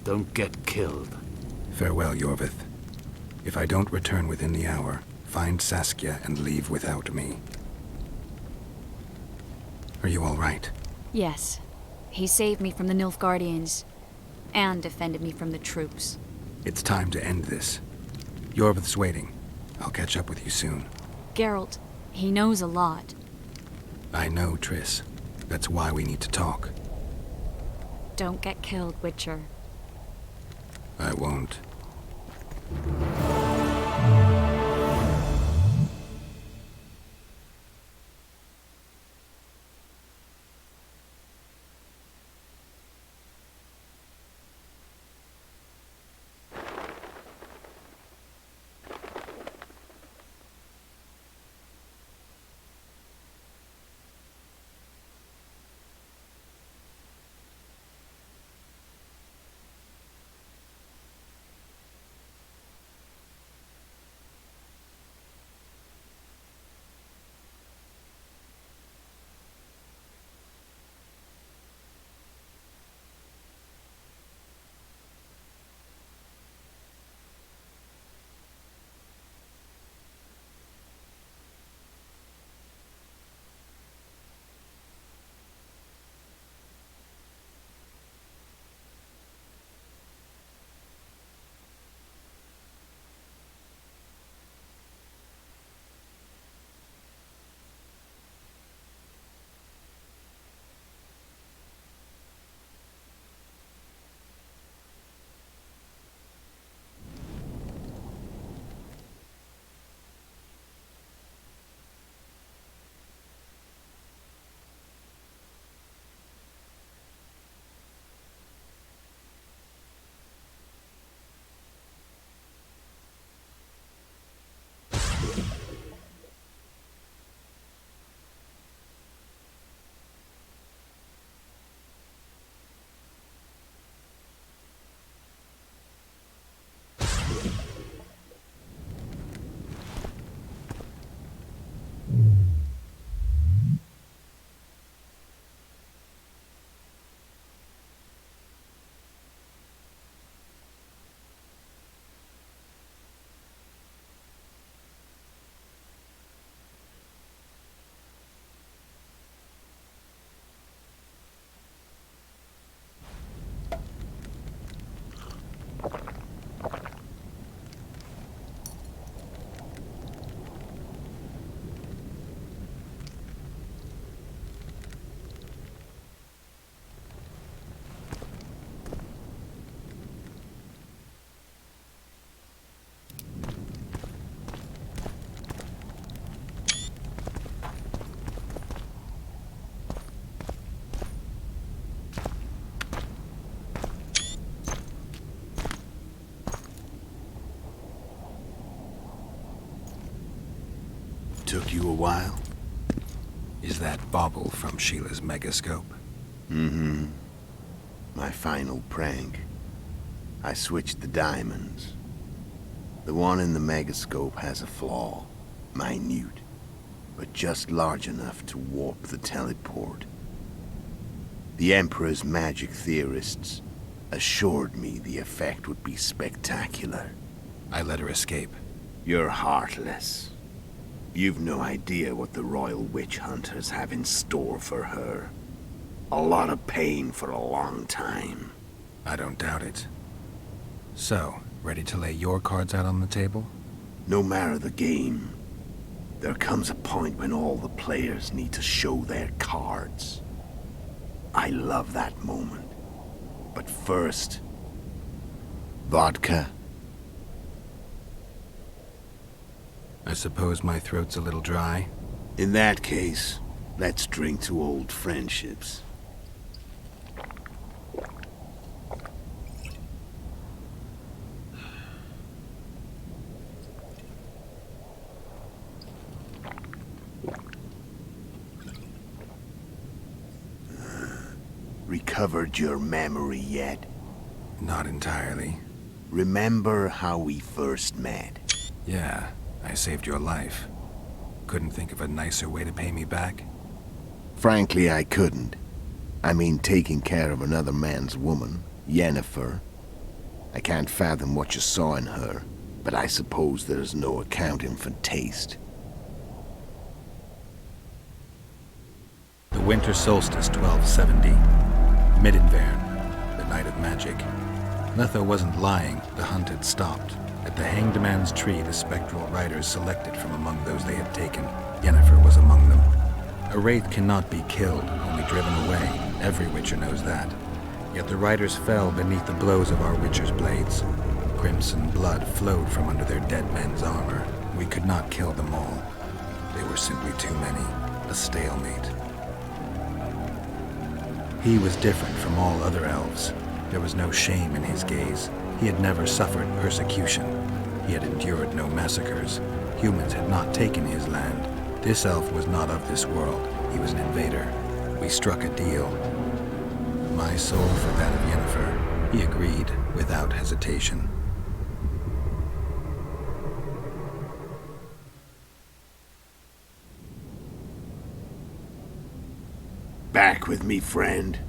Don't get killed. Farewell, Yorvith. If I don't return within the hour, find Saskia and leave without me. Are you all right? Yes. He saved me from the Nilfgaardians, and defended me from the troops. It's time to end this. Yorvith's waiting. I'll catch up with you soon. Geralt, he knows a lot. I know, Triss. That's why we need to talk. Don't get killed, Witcher. I won't. Took you a while? Is that bauble from Sheila's megascope? Mm-hmm. My final prank. I switched the diamonds. The one in the megascope has a flaw. Minute. But just large enough to warp the teleport. The Emperor's magic theorists assured me the effect would be spectacular. I let her escape. You're heartless. You've no idea what the royal witch hunters have in store for her. A lot of pain for a long time. I don't doubt it. So, ready to lay your cards out on the table? No matter the game, there comes a point when all the players need to show their cards. I love that moment. But first, vodka. I suppose my throat's a little dry. In that case, let's drink to old friendships. Recovered your memory yet? Not entirely. Remember how we first met? Yeah, I saved your life. Couldn't think of a nicer way to pay me back? Frankly, I couldn't. I mean, taking care of another man's woman, Yennefer. I can't fathom what you saw in her, but I suppose there's no accounting for taste. The winter solstice, 1270. Midinvern, the night of magic. Letho wasn't lying, the hunt had stopped. At the Hanged Man's Tree, the spectral riders selected from among those they had taken. Yennefer was among them. A wraith cannot be killed, only driven away. Every witcher knows that. Yet the riders fell beneath the blows of our witcher's blades. Crimson blood flowed from under their dead men's armor. We could not kill them all. They were simply too many. A stalemate. He was different from all other elves. There was no shame in his gaze. He had never suffered persecution. He had endured no massacres. Humans had not taken his land. This elf was not of this world. He was an invader. We struck a deal. My soul for that of Yennefer. He agreed without hesitation. Back with me, friend.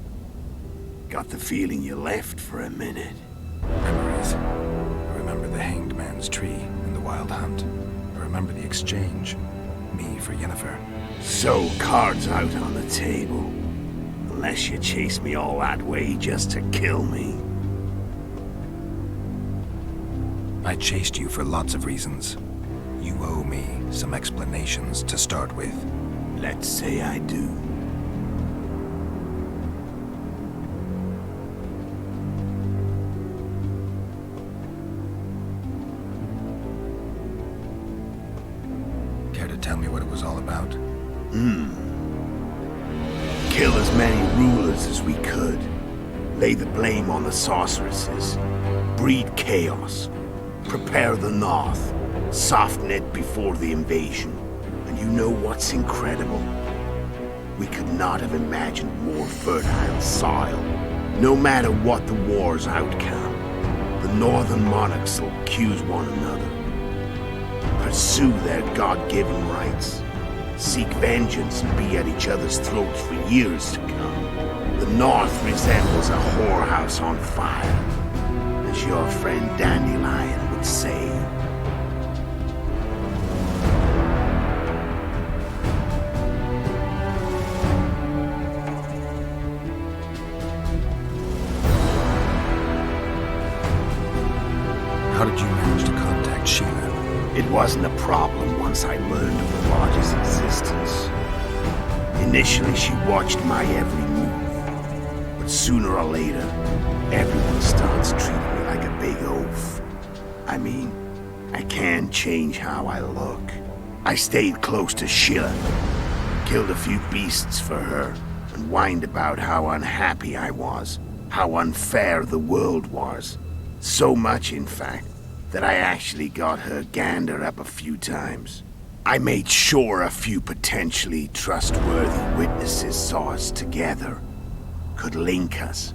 Got the feeling you left for a minute. Memories. I remember the Hanged Man's Tree and the Wild Hunt. I remember the exchange. Me for Yennefer. So, cards out on the table. Unless you chase me all that way just to kill me. I chased you for lots of reasons. You owe me some explanations to start with. Let's say I do. Care to tell me what it was all about? Kill as many rulers as we could. Lay the blame on the sorceresses. Breed chaos. Prepare the north. Soften it before the invasion. And you know what's incredible? We could not have imagined more fertile soil. No matter what the war's outcome, the northern monarchs will accuse one another. Pursue their God-given rights. Seek vengeance and be at each other's throats for years to come. The North resembles a whorehouse on fire, as your friend Dandelion would say. How did you manage to contact Sheila? It wasn't a problem once I learned of the Lodge's existence. Initially, she watched my every move. But sooner or later, everyone starts treating me like a big oaf. I mean, I can't change how I look. I stayed close to Sheila, killed a few beasts for her, and whined about how unhappy I was, how unfair the world was. So much, in fact, that I actually got her gander up a few times. I made sure a few potentially trustworthy witnesses saw us together, could link us.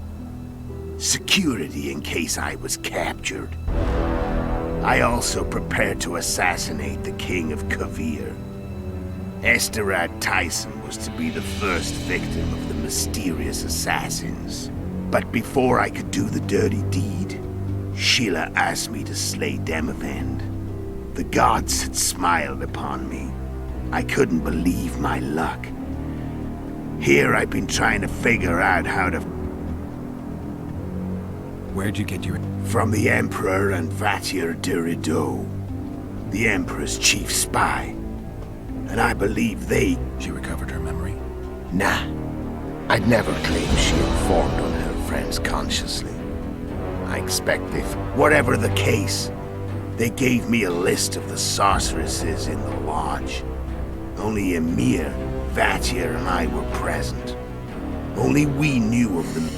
Security in case I was captured. I also prepared to assassinate the King of Kavir. Esterad Tyson was to be the first victim of the mysterious assassins. But before I could do the dirty deed, Sheila asked me to slay Demavend. The gods had smiled upon me. I couldn't believe my luck. Here I've been trying to figure out how to... Where'd you get your... From the Emperor and Vatir de Rideau, the Emperor's chief spy. And I believe they... She recovered her memory? Nah. I'd never claim she informed on her friends consciously. I expect if, whatever the case, they gave me a list of the sorceresses in the lodge. Only Emir, Vatir, and I were present. Only we knew of them.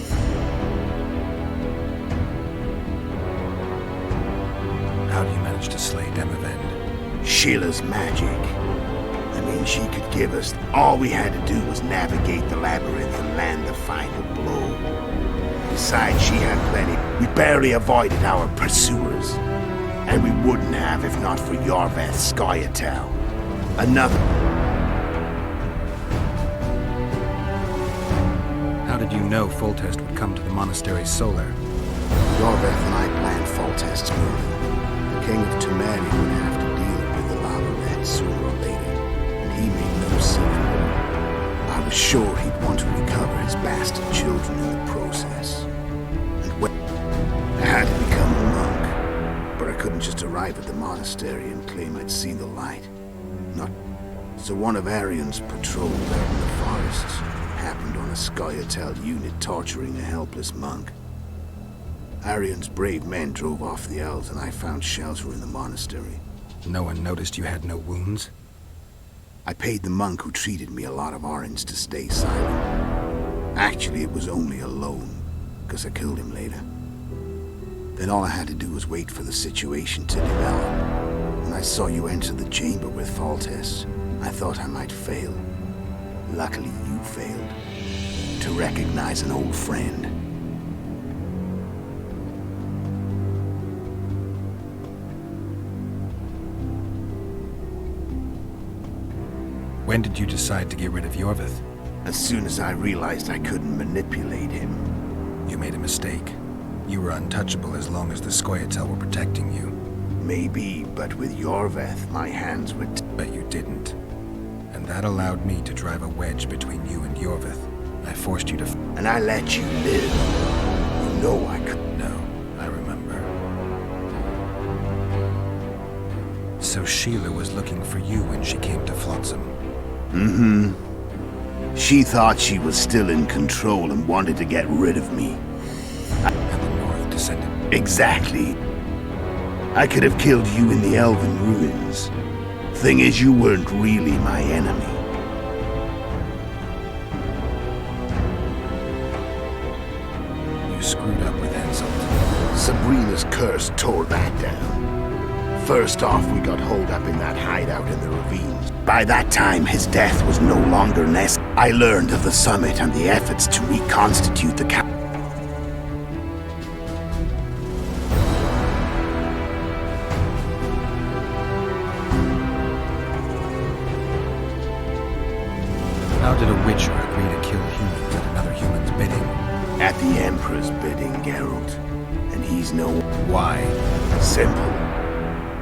How do you manage to slay Demavend? Sheila's magic. I mean, she could give us... All we had to do was navigate the labyrinth and land the final blow. Besides, she had plenty. We barely avoided our pursuers. And we wouldn't have if not for Yorveth Skoyatel. Another... How did you know Foltest would come to the monastery solar? Yorveth and I planned Foltest's murder. The King of Temeri would have to deal with the lava rat sooner or later. He made no secret. I was sure he'd want to recover his bastard children in the process. And when I had to become a monk, but I couldn't just arrive at the monastery and claim I'd seen the light. Not. So one of Arian's patrols out in the forests happened on a Skoyatel unit torturing a helpless monk. Arian's brave men drove off the elves and I found shelter in the monastery. No one noticed you had no wounds? I paid the monk who treated me a lot of orange to stay silent. Actually, it was only a loan, because I killed him later. Then all I had to do was wait for the situation to develop. When I saw you enter the chamber with Foltest, I thought I might fail. Luckily, you failed. To recognize an old friend. When did you decide to get rid of Yorveth? As soon as I realized I couldn't manipulate him. You made a mistake. You were untouchable as long as the Skoyatel were protecting you. Maybe, but with Yorveth, my hands were... But you didn't. And that allowed me to drive a wedge between you and Yorveth. I forced you to... And I let you live. You know I could... No, I remember. So Sheila was looking for you when she came to Flotsam. Mm-hmm. She thought she was still in control and wanted to get rid of me. And the North descended. Exactly. I could have killed you in the Elven ruins. Thing is, you weren't really my enemy. You screwed up with Henselt. Sabrina's curse tore that down. First off, we got holed up in that hideout in the ravines. By that time, his death was no longer necessary. I learned of the summit and the efforts to reconstitute the How did a Witcher agree to kill humans at another human's bidding? At the Emperor's bidding, Geralt. And he's no... Why? Simple.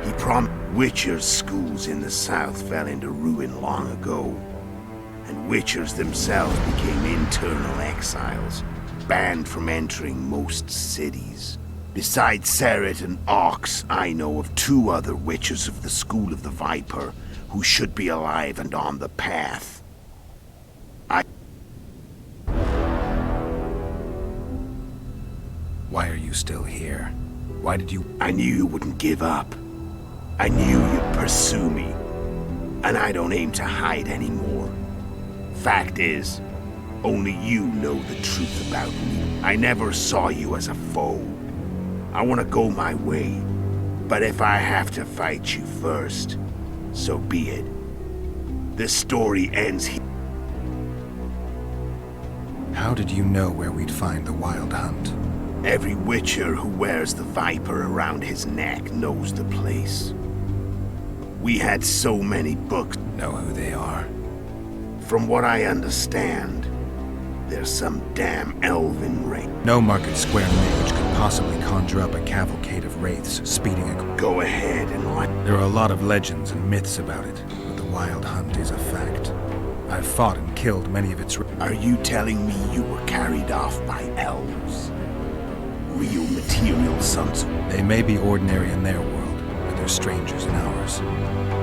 He promised... Witchers' schools in the south fell into ruin long ago. And Witchers themselves became internal exiles, banned from entering most cities. Besides Seret and Ox, I know of 2 other Witchers of the School of the Viper who should be alive and on the path. Why are you still here? Why did you... I knew you wouldn't give up. I knew you'd pursue me. And I don't aim to hide anymore. Fact is, only you know the truth about me. I never saw you as a foe. I want to go my way. But if I have to fight you first, so be it. This story ends here. How did you know where we'd find the Wild Hunt? Every Witcher who wears the Viper around his neck knows the place. We had so many books. Know who they are? From what I understand, There's some damn elven race. No Market Square mage could possibly conjure up a cavalcade of wraiths speeding a... Go ahead and There are a lot of legends and myths about it, but the Wild Hunt is a fact. I've fought and killed many of its... Are you telling me you were carried off by elves? Real material sons? They may be ordinary in their world, but they're strangers in ours.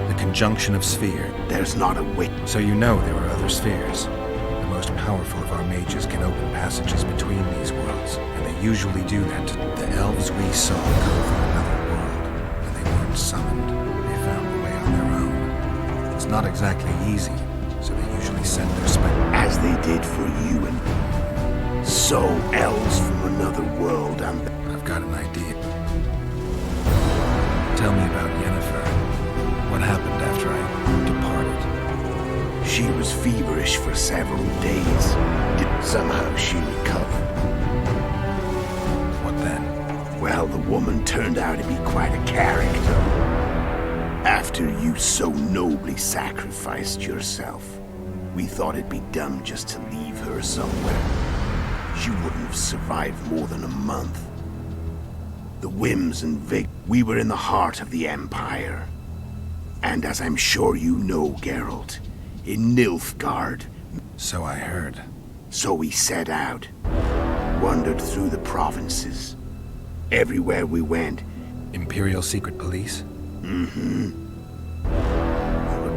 The conjunction of sphere... There's not a wit. So you know there are other spheres. The most powerful of our mages can open passages between these worlds, and they usually do that to the elves we saw come from another world, and they weren't summoned. They found the way on their own. It's not exactly easy, so they usually send their as they did for you and... So, elves from another world and... I've got an idea. Tell me about Yennefer. What happened after I departed? She was feverish for several days. Somehow she recovered. What then? Well, the woman turned out to be quite a character. After you so nobly sacrificed yourself, we thought it'd be dumb just to leave her somewhere. She wouldn't have survived more than a month. The whims and we were in the heart of the Empire. And as I'm sure you know, Geralt, in Nilfgaard... So I heard. So we set out, wandered through the provinces. Everywhere we went. Imperial Secret Police? Mm-hmm.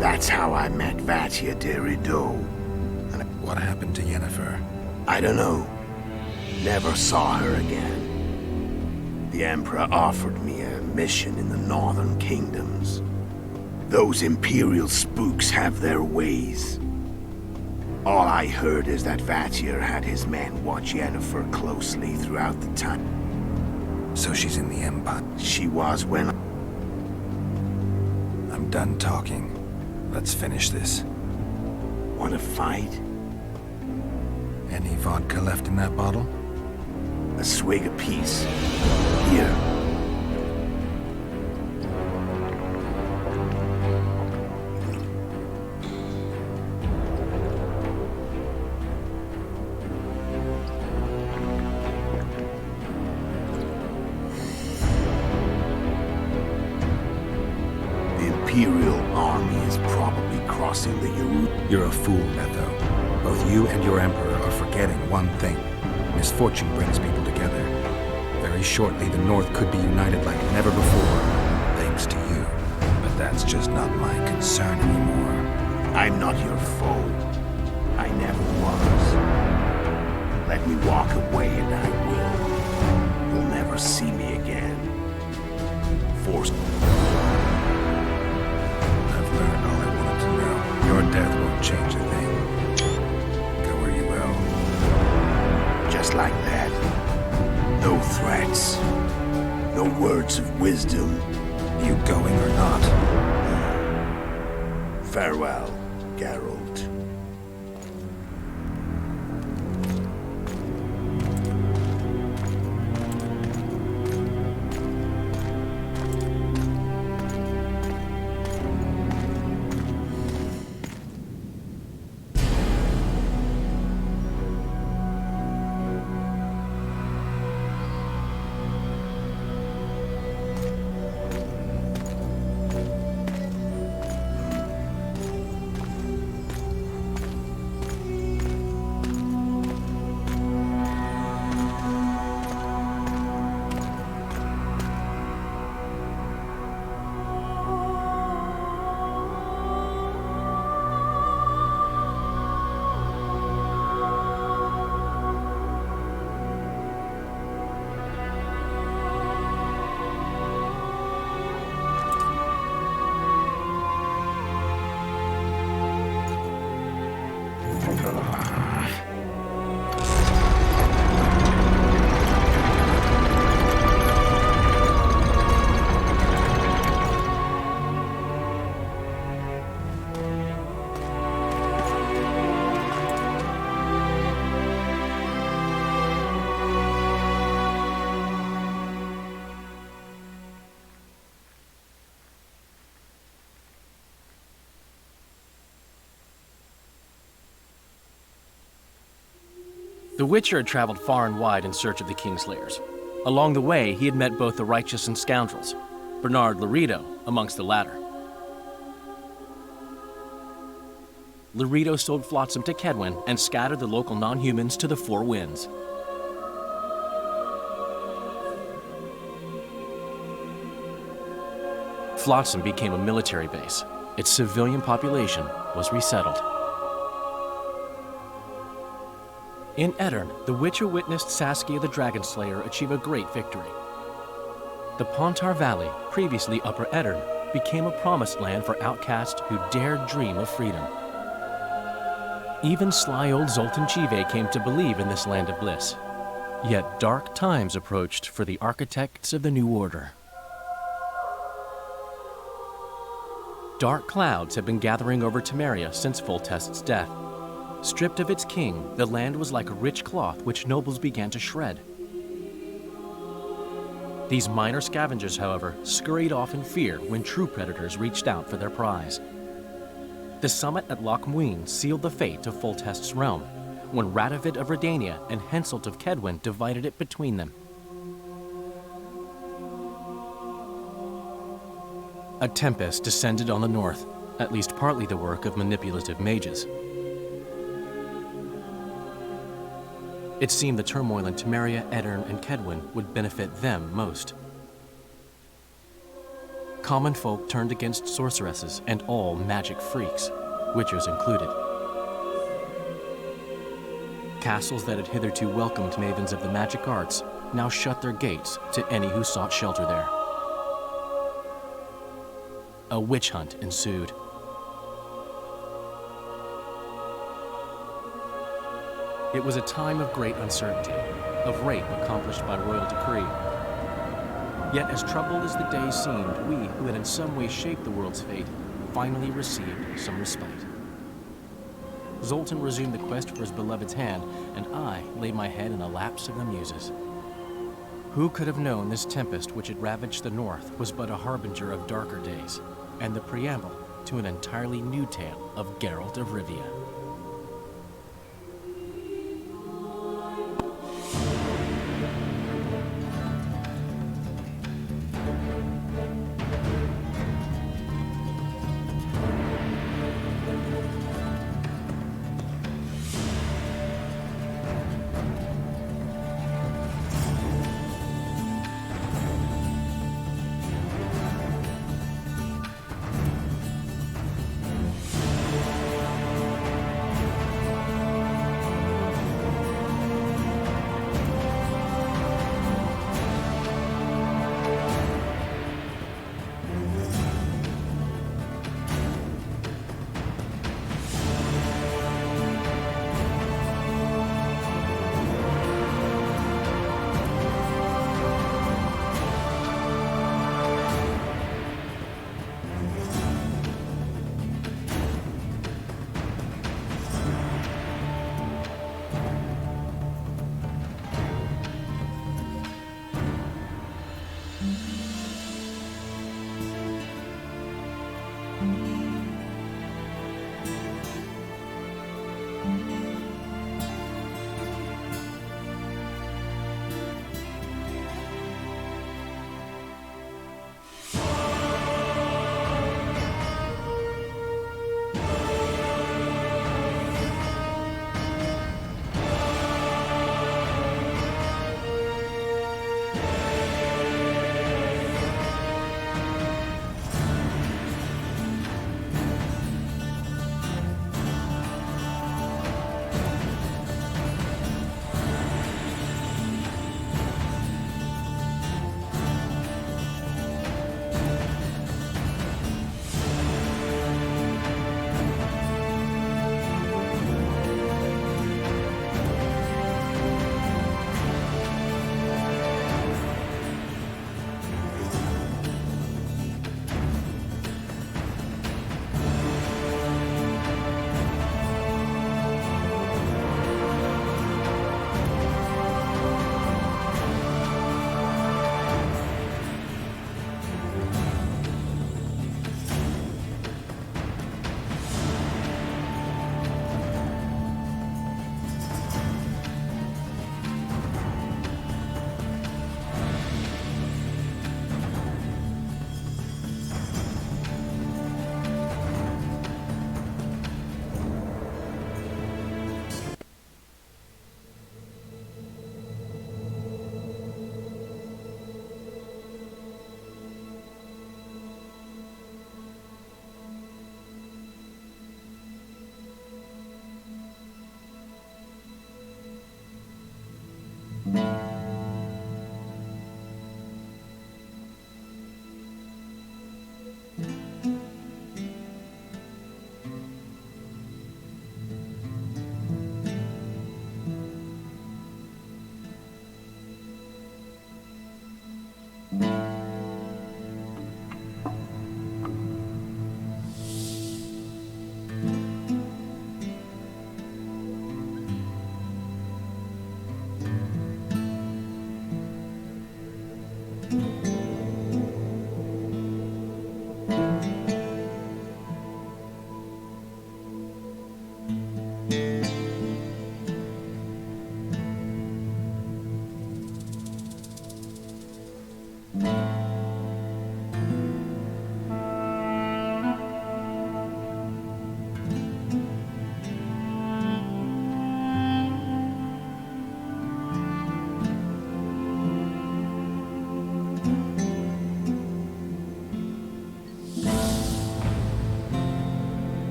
That's how I met Vatia de Rideau. What happened to Yennefer? I don't know. Never saw her again. The Emperor offered me a mission in the northern kingdoms. Those Imperial spooks have their ways. All I heard is that Vatir had his men watch Yennefer closely throughout the time. So she's in the Empire? She was when... I'm done talking. Let's finish this. Want to fight? Any vodka left in that bottle? A swig apiece. Here. The Imperial army is probably crossing the Yaru. You're a fool, Letho. Both you and your Emperor are forgetting one thing. Misfortune brings people together. Very shortly, the North could be united like never before, thanks to you. But that's just not my concern anymore. I'm not your foe. I never was. Let me walk away and I will. You'll never see me again. Forced. I've learned all I wanted to know. Your death won't change a thing. Go where you will. Just like that. No threats. No words of wisdom. You going or not? Farewell, Geralt. The Witcher had traveled far and wide in search of the Kingslayers. Along the way, he had met both the righteous and scoundrels, Bernard Laredo amongst the latter. Laredo sold Flotsam to Kedwin and scattered the local non-humans to the four winds. Flotsam became a military base. Its civilian population was resettled. In Edirn, the Witcher witnessed Saskia the Dragonslayer achieve a great victory. The Pontar Valley, previously Upper Edirn, became a promised land for outcasts who dared dream of freedom. Even sly old Zoltan Chive came to believe in this land of bliss. Yet dark times approached for the architects of the New Order. Dark clouds had been gathering over Temeria since Foltest's death. Stripped of its king, the land was like a rich cloth which nobles began to shred. These minor scavengers, however, scurried off in fear when true predators reached out for their prize. The summit at Loch Muin sealed the fate of Foltest's realm, when Radovid of Redania and Henselt of Kedwin divided it between them. A tempest descended on the north, at least partly the work of manipulative mages. It seemed the turmoil in Temeria, Edirn, and Kedwin would benefit them most. Common folk turned against sorceresses and all magic freaks, witchers included. Castles that had hitherto welcomed mavens of the magic arts now shut their gates to any who sought shelter there. A witch hunt ensued. It was a time of great uncertainty, of rape accomplished by royal decree. Yet as troubled as the days seemed, we, who had in some way shaped the world's fate, finally received some respite. Zoltan resumed the quest for his beloved's hand, and I laid my head in a lapse of the muses. Who could have known this tempest which had ravaged the north was but a harbinger of darker days, and the preamble to an entirely new tale of Geralt of Rivia.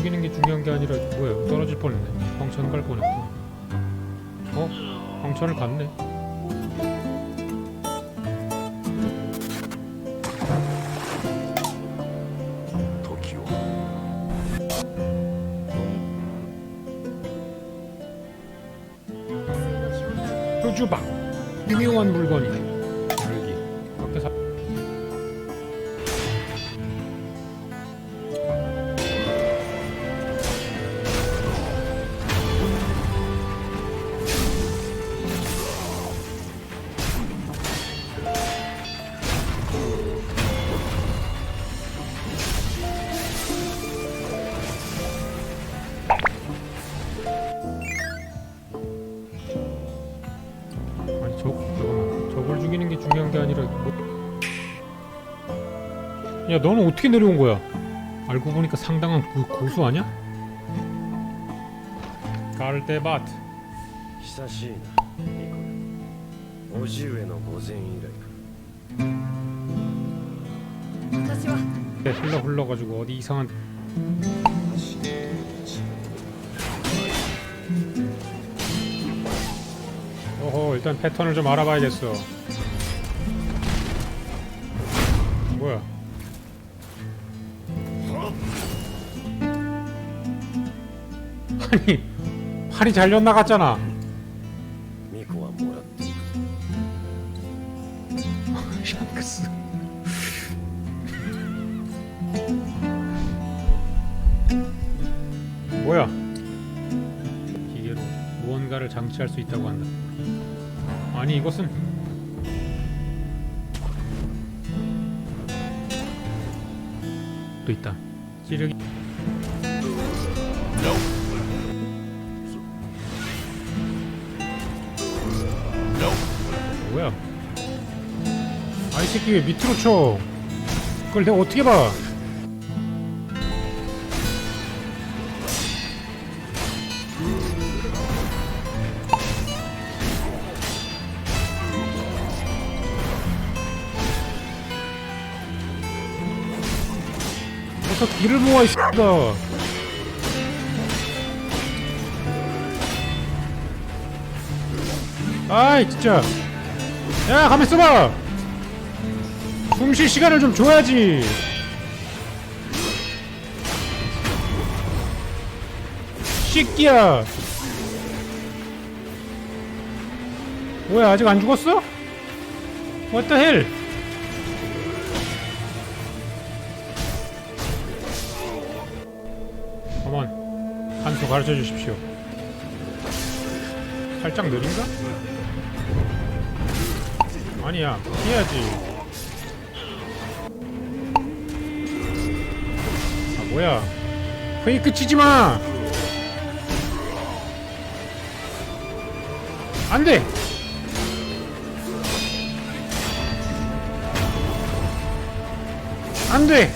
죽이는 게 중요한 게 아니라 뭐야? 떨어질 뻔했네. 황천 갈 뻔했구나. 황천을 갔네. 표주박 미묘한 물건이네. 열기 밖에 사. 저걸 죽이는 게 중요한 게 아니라 야, 너는 어떻게 내려온 거야? 알고 보니까 상당한 고수 아니야? 갈대밭. 久しいなニコル。叔父上の御前以来か。네, 흘러가지고 어디 이상한. 어허, 일단 패턴을 좀 알아봐야겠어. 뭐야? 아니, 팔이 잘려 나갔잖아. 미코가 뭐라? 샹크스. 뭐야? 기계로 무언가를 장치할 수 있다고 한다. 아니, 이것은 또 있다. 찌르기. 뭐야? 아, 이 새끼 왜 밑으로 쳐? 그걸 내가 어떻게 봐? 어서 길을 모아 이 새끼가. 아이 진짜. 야, 가만 있어봐. 숨 쉴 시간을 좀 줘야지. 새끼야. 뭐야, 아직 안 죽었어? What the hell? 어먼, 한수 가르쳐 주십시오. 살짝 느린가? 아니야, 피해야지. 아, 뭐야. 페이크 치지마! 안 돼! 안 돼!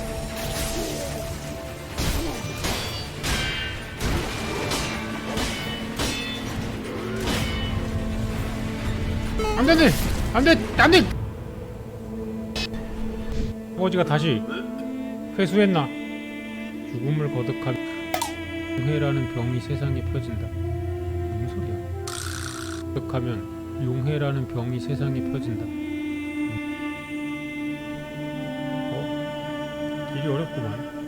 안 돼! 안 돼! 안 돼! 아버지가 다시 회수했나? 죽음을 거듭한 용해라는 병이 세상에 퍼진다. 무슨 소리야? 거듭하면 용해라는 병이 세상에 퍼진다. 길이 어렵구만.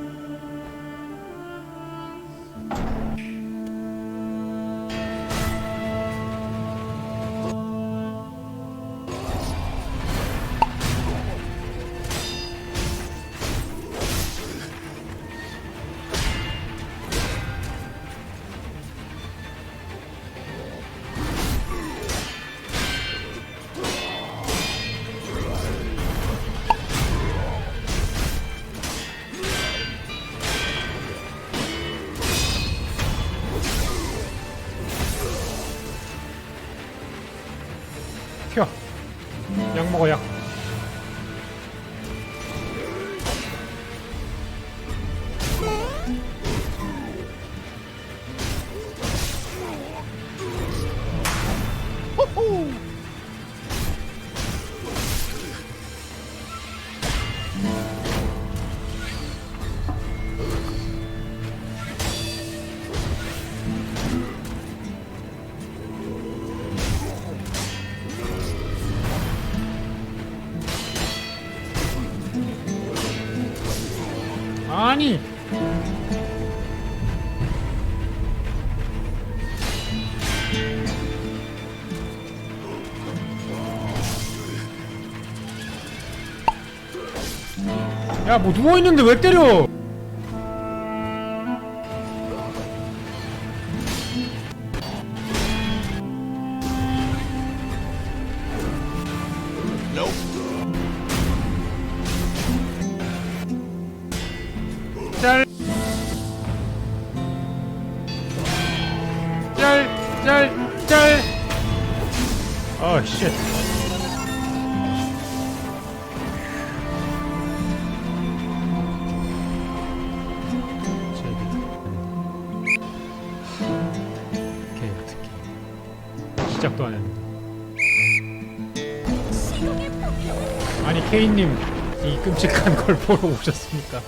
튀어. 약 먹어, 약. 호호. 아니. 야, 뭐 누워있는데 왜 때려? 짤. 짤. 어, 쉣. 시작도 안 했는데. 아니 케인님 이 끔찍한 걸 보러 오셨습니까?